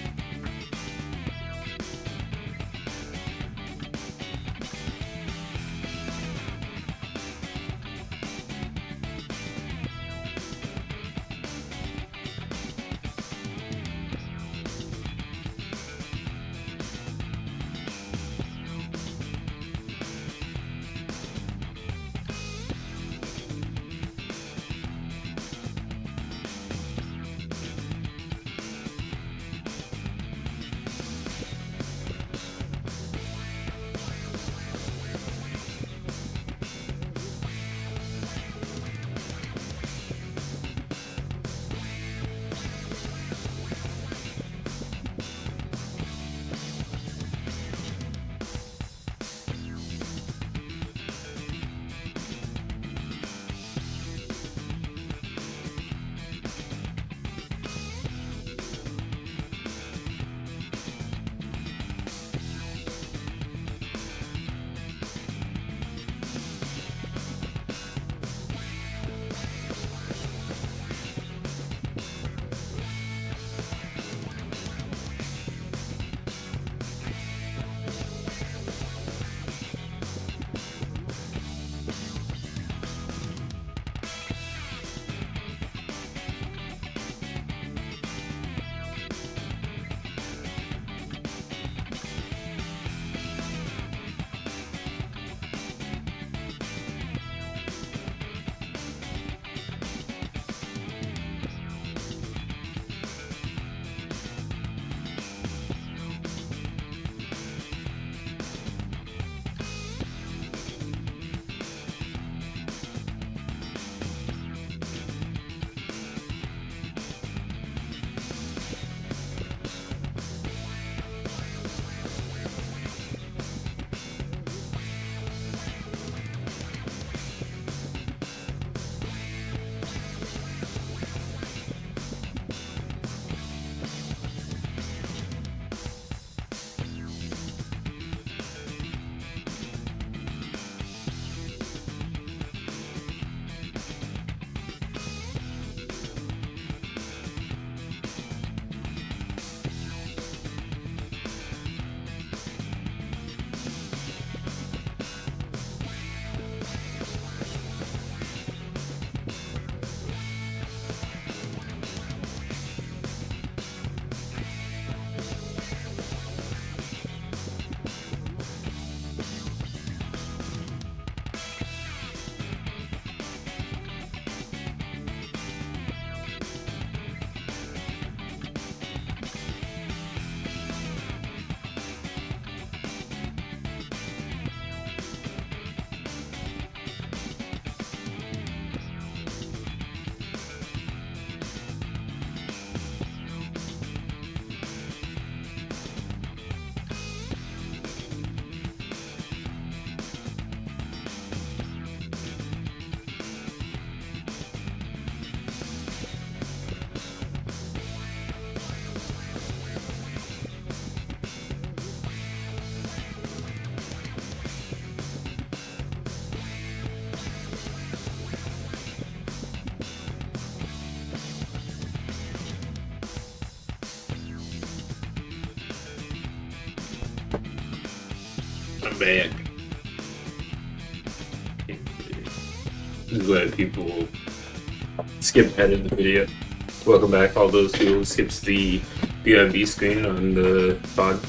I'm back. This is why people skip ahead in the video. Welcome back, all those who skips the BRB screen on the pod.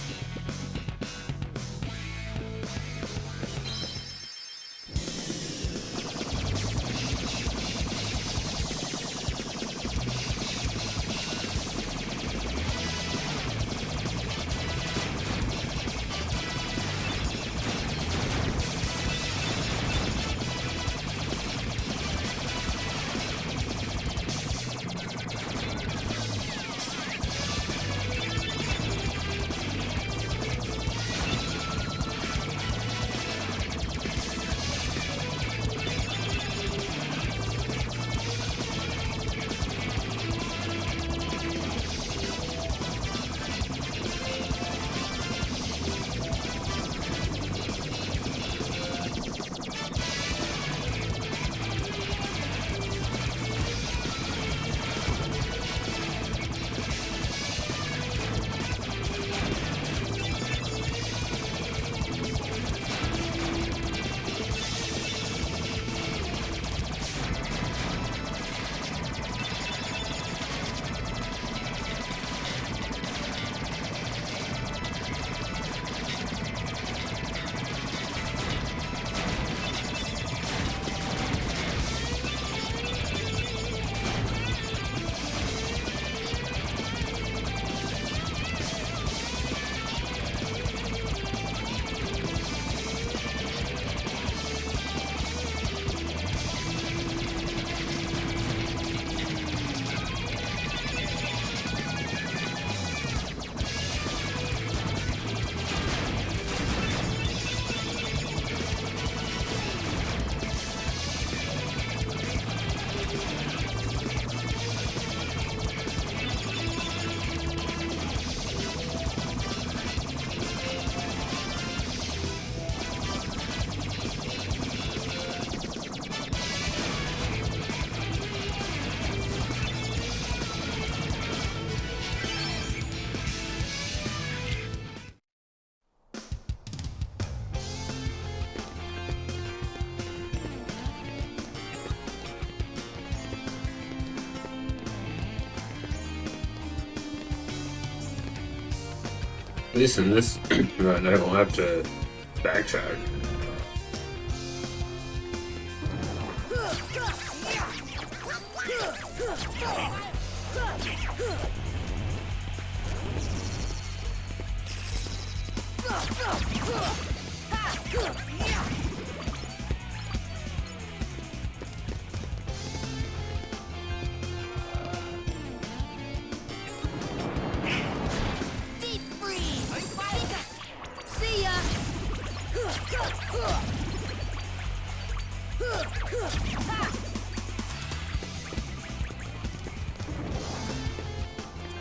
At least in this run, I won't have to backtrack.
Deep freeze. See ya.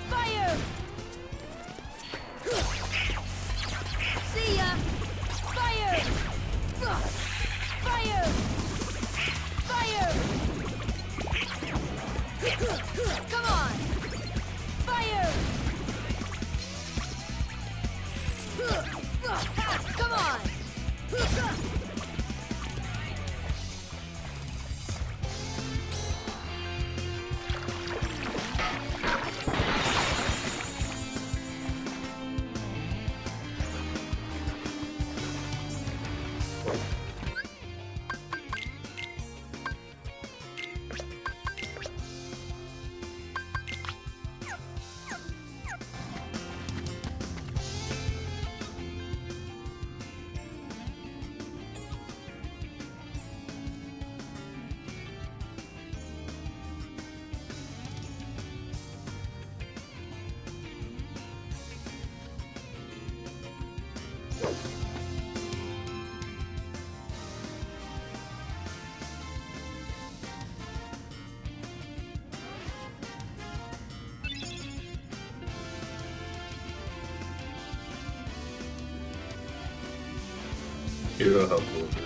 Fire. See ya. Fire. Fire. Fire. Come on. Fire. Come on.
It'll help a little bit.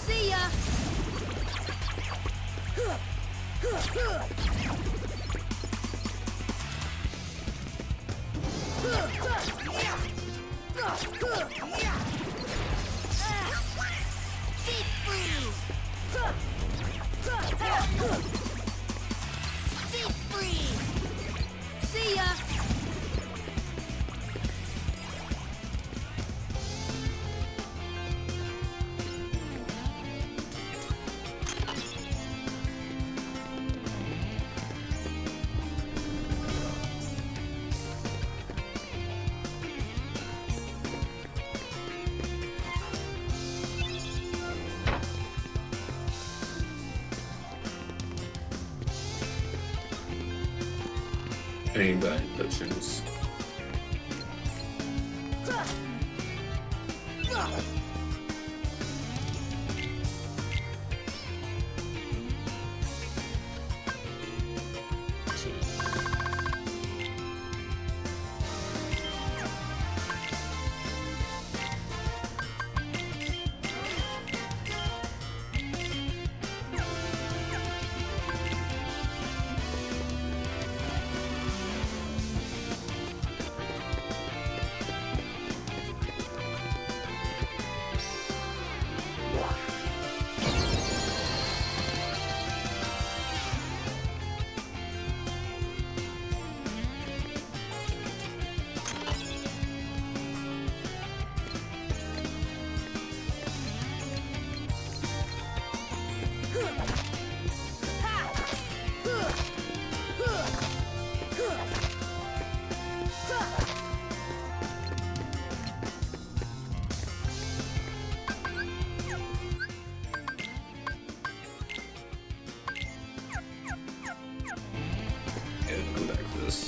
See ya. Deep freeze. Deep freeze. See ya.
Any bad potions. Yeah, come back to this.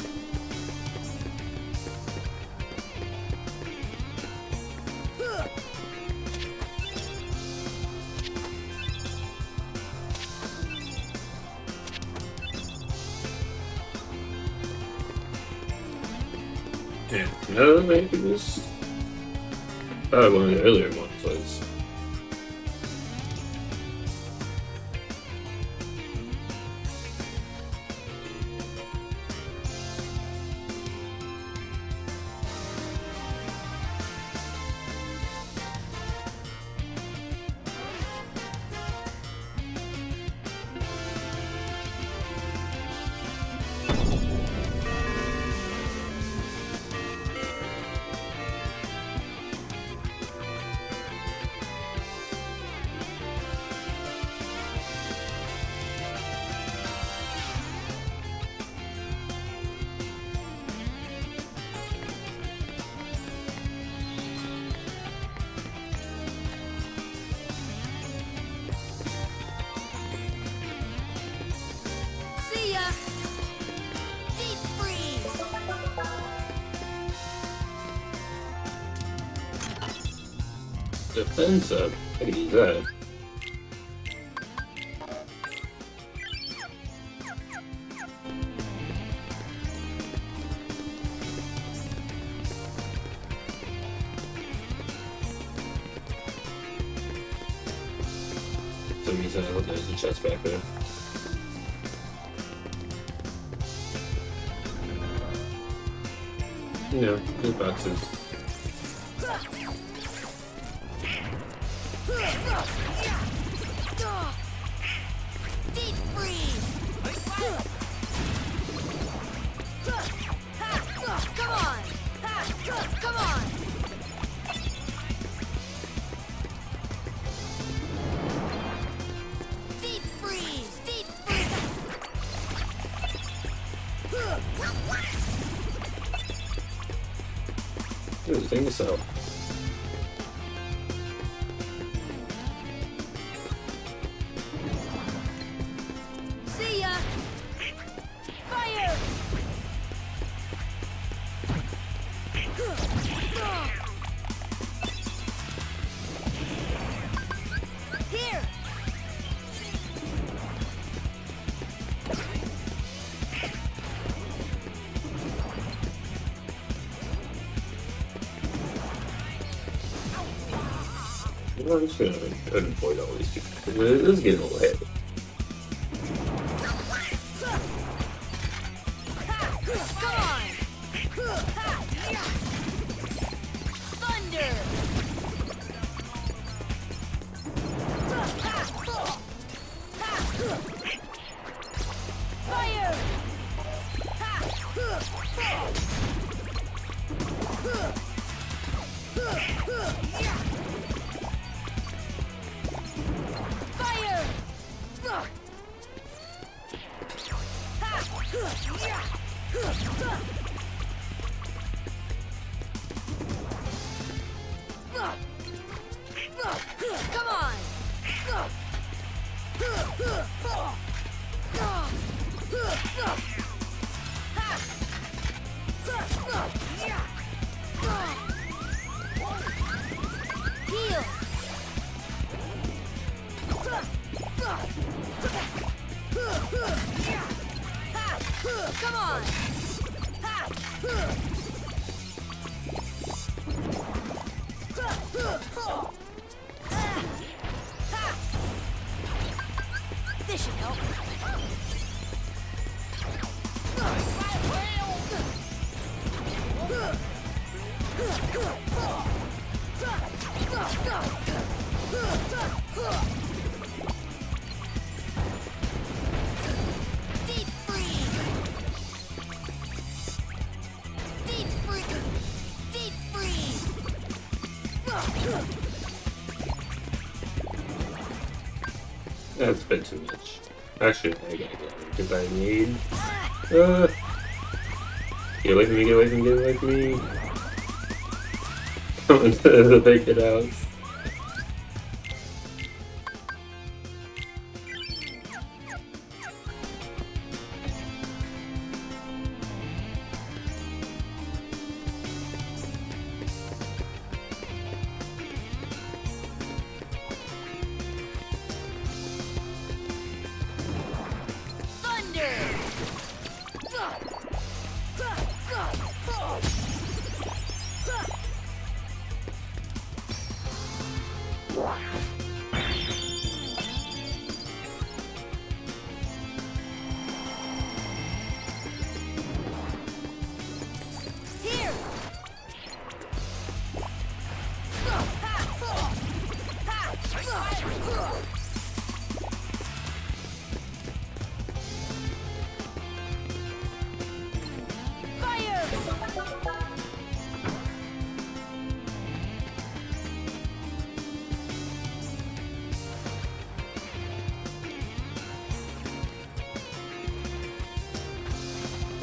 Yeah. No, maybe this. Oh, one of the earlier ones was.
See ya! Deep freeze!
Defense up. I could use that. For some reason, I thought there was a chest back there. You know, good boxes.
Deep freeze! Come on! Come on! Deep freeze! Deep freeze!
Dude, the thing is so.
See ya! Fire! Here!
I'm just gonna avoid all these people. This is getting a little heavy.
Come on! Thunder! Fire! Fire! Come on! Heal! Come on! This should help. Deep freeze! Deep freeze! Deep freeze!
That's a bit too much. Actually, I gotta go. Because I need. Get away from me, get away from me, get away from me. Come into the big house.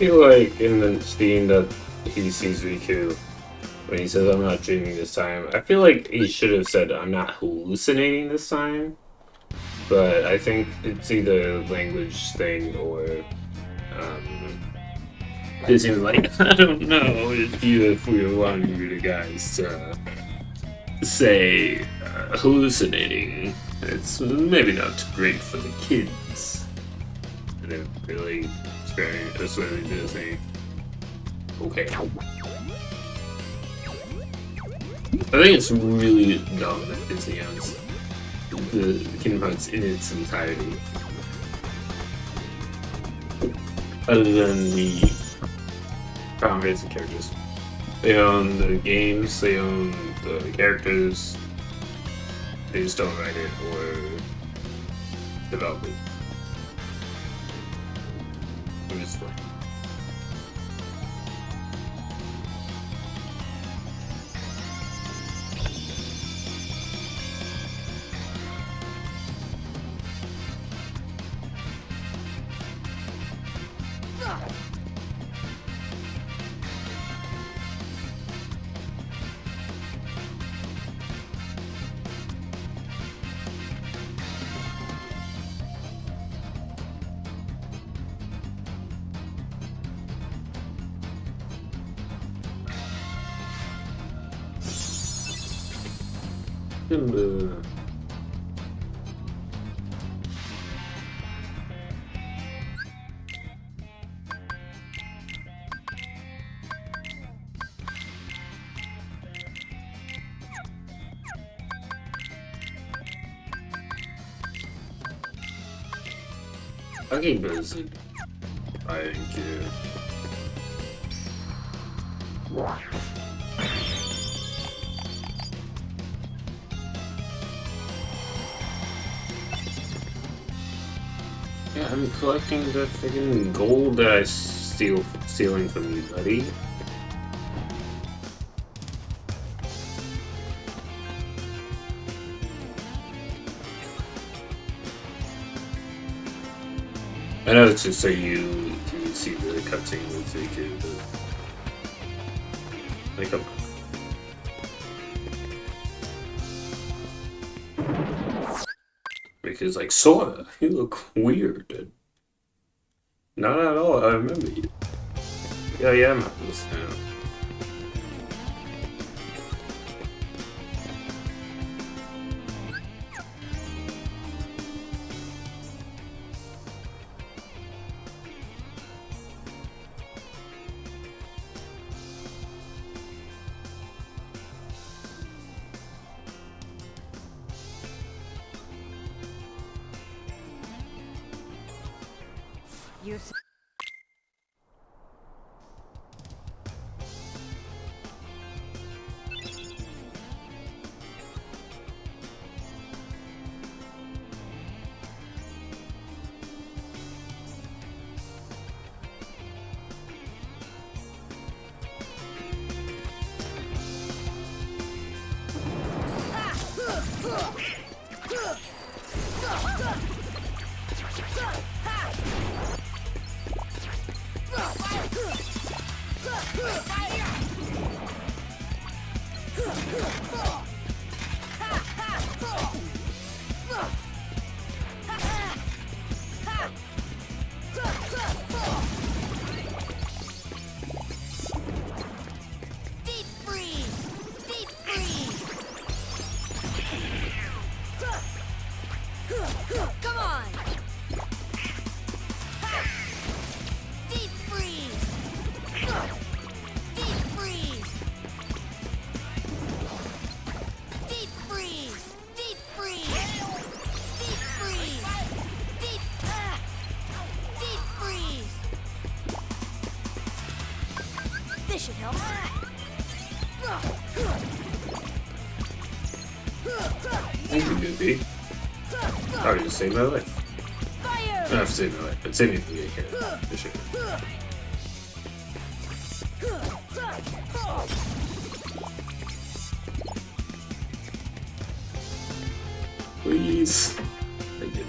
feel like in the scene that he sees Riku, when he says, "I'm not dreaming this time," I feel like he should have said, "I'm not hallucinating this time." But I think it's either a language thing or it seems like I don't know if we want you guys to say hallucinating. It's maybe not great for the kids. And they're really very Disney. Okay. I think it's really dumb that Disney owns the Kingdom Hearts in its entirety. Other than the basic characters. They own the games, they own the characters, they just don't write it or develop it. I'm just playing. Okay, busy. I think yeah, I'm collecting the freaking gold that I stealing from you, buddy. I know it's just so you can see the cutscene with Riku, but like, come on. Because like Sora, you look weird. Dude. Not at all. I remember you. Yeah, I'm not this now.
You come on! Deep freeze! Deep freeze! Deep freeze! Deep freeze! Deep freeze! Deep freeze! This should help.
Thank you, Goofy. Oh, you just saved my life.
Fire!
I don't have to save my life, but save me from getting hit. For sure. Please. Thank you.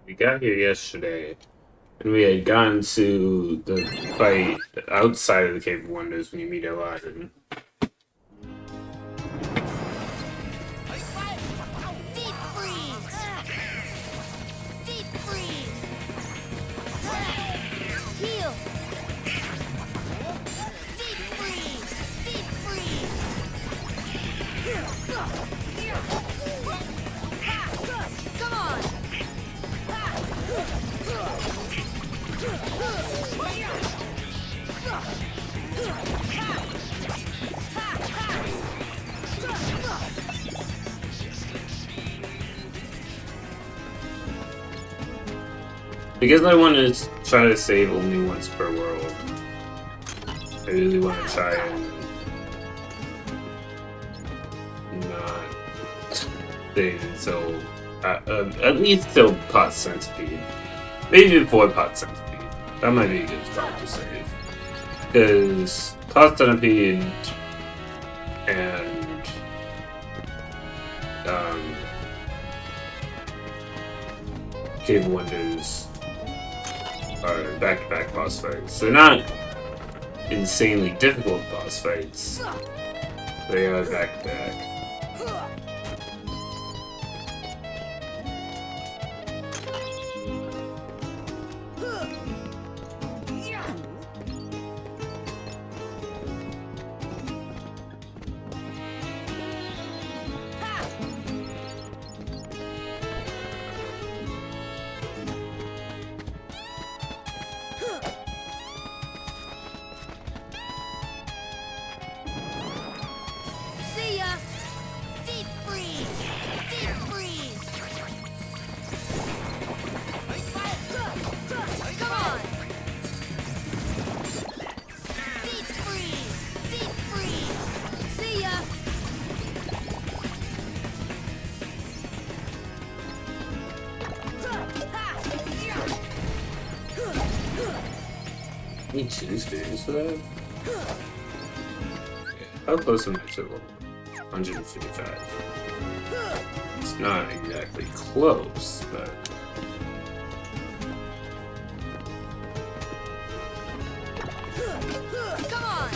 We got here yesterday, and we had gone to the fight outside of the Cave of Wonders when you meet Aladdin.
Deep freeze! Deep freeze! Heal! Deep freeze! Deep freeze! Come on!
Because I want to try to save only once per world, I really want to try and not save until at least till Pot Centipede. Maybe before Pot Centipede. That might be a good spot to save. Because Pot Centipede and Cave of Wonders are back-to-back boss fights. They're not insanely difficult boss fights. They are back-to-back. need 2 experience for that? How close am I to level 155? It's not exactly close, but...
Come on!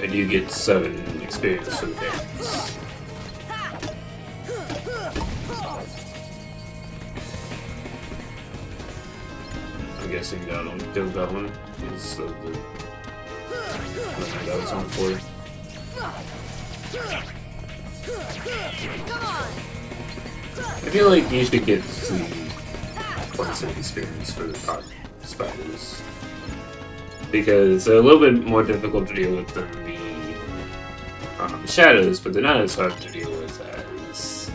I do get 7 experience for the dance. I'm guessing that'll kill that one. Is the that was on before.
Come on!
I feel like you should get some points of experience for the top spiders. Because they're a little bit more difficult to deal with than the shadows, but they're not as hard to deal with as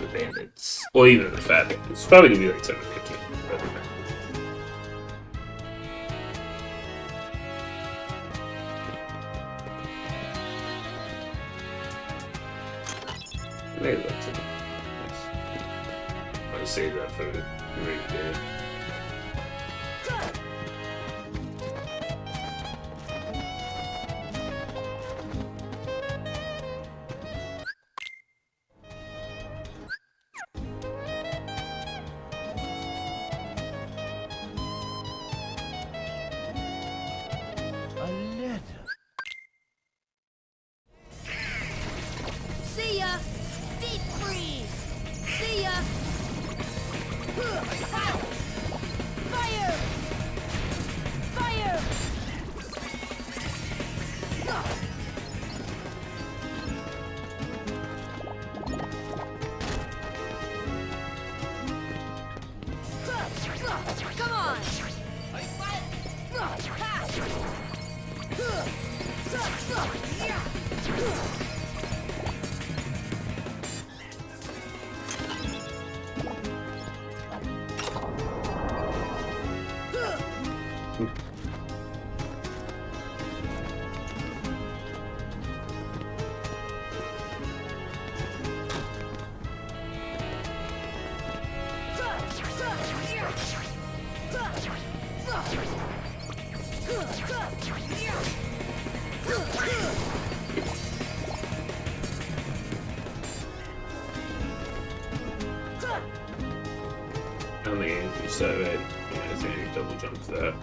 the bandits. Or even the fat bandits. It's probably gonna be like 7 or 15 rather than. Maybe that's it. Nice. I'll save that for the rainy day.
A letter.
See ya! Deep freeze! See ya! Fire! Fire! Come on!
I don't think I increased that, right? Yeah, I think I double jumped that.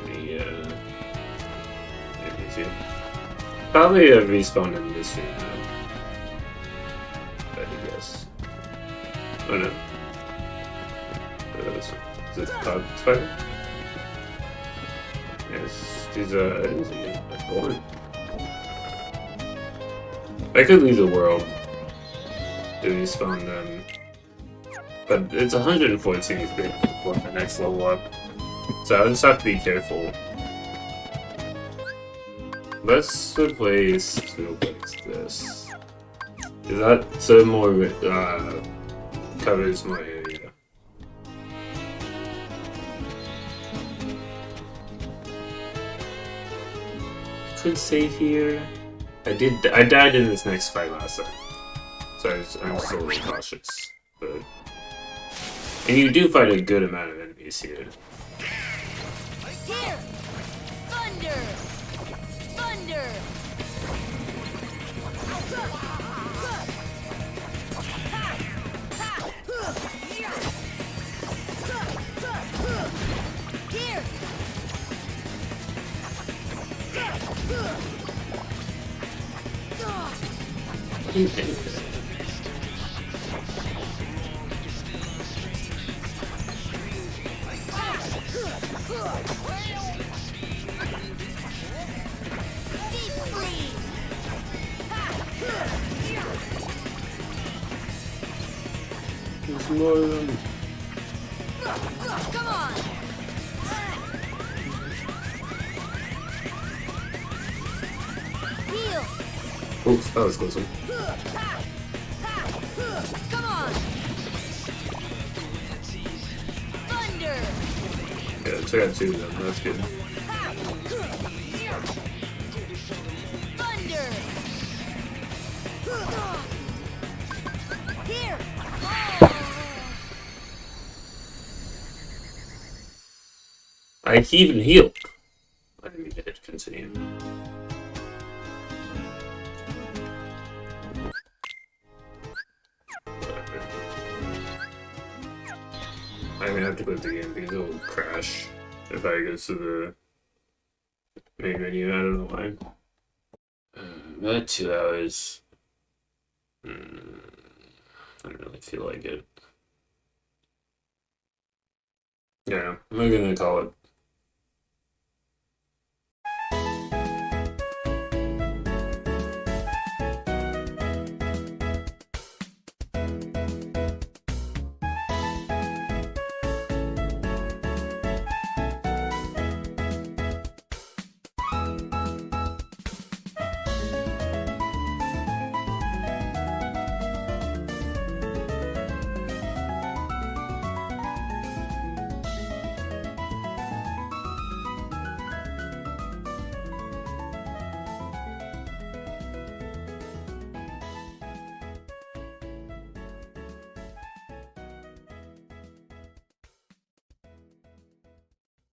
Maybe, maybe see. Probably respawned in this room now. I guess. Oh no. Is it Cloud Spider? Yes, these I didn't see it. Like born. I could leave the world to respawn them, but it's 114 experience for the next level up, so I'll just have to be careful. Let's replace two like this. Is that so more covers more area? I could save here. I died in this next fight last time, so I'm still a little cautious. But and you do fight a good amount of enemies here.
Here! Thunder! Thunder! Here! Deep freeze!
There's more of them.
Come on! Heal!
Oops, that was close one.
Come on! Thunder!
Yeah, check out two of them. That's good.
Here.
I even healed. I didn't mean to hit continue. Whatever. I'm gonna have to quit the game because it'll crash if I go to the main menu. I don't know why. About 2 hours. I don't really feel like it. Yeah, I'm gonna call it.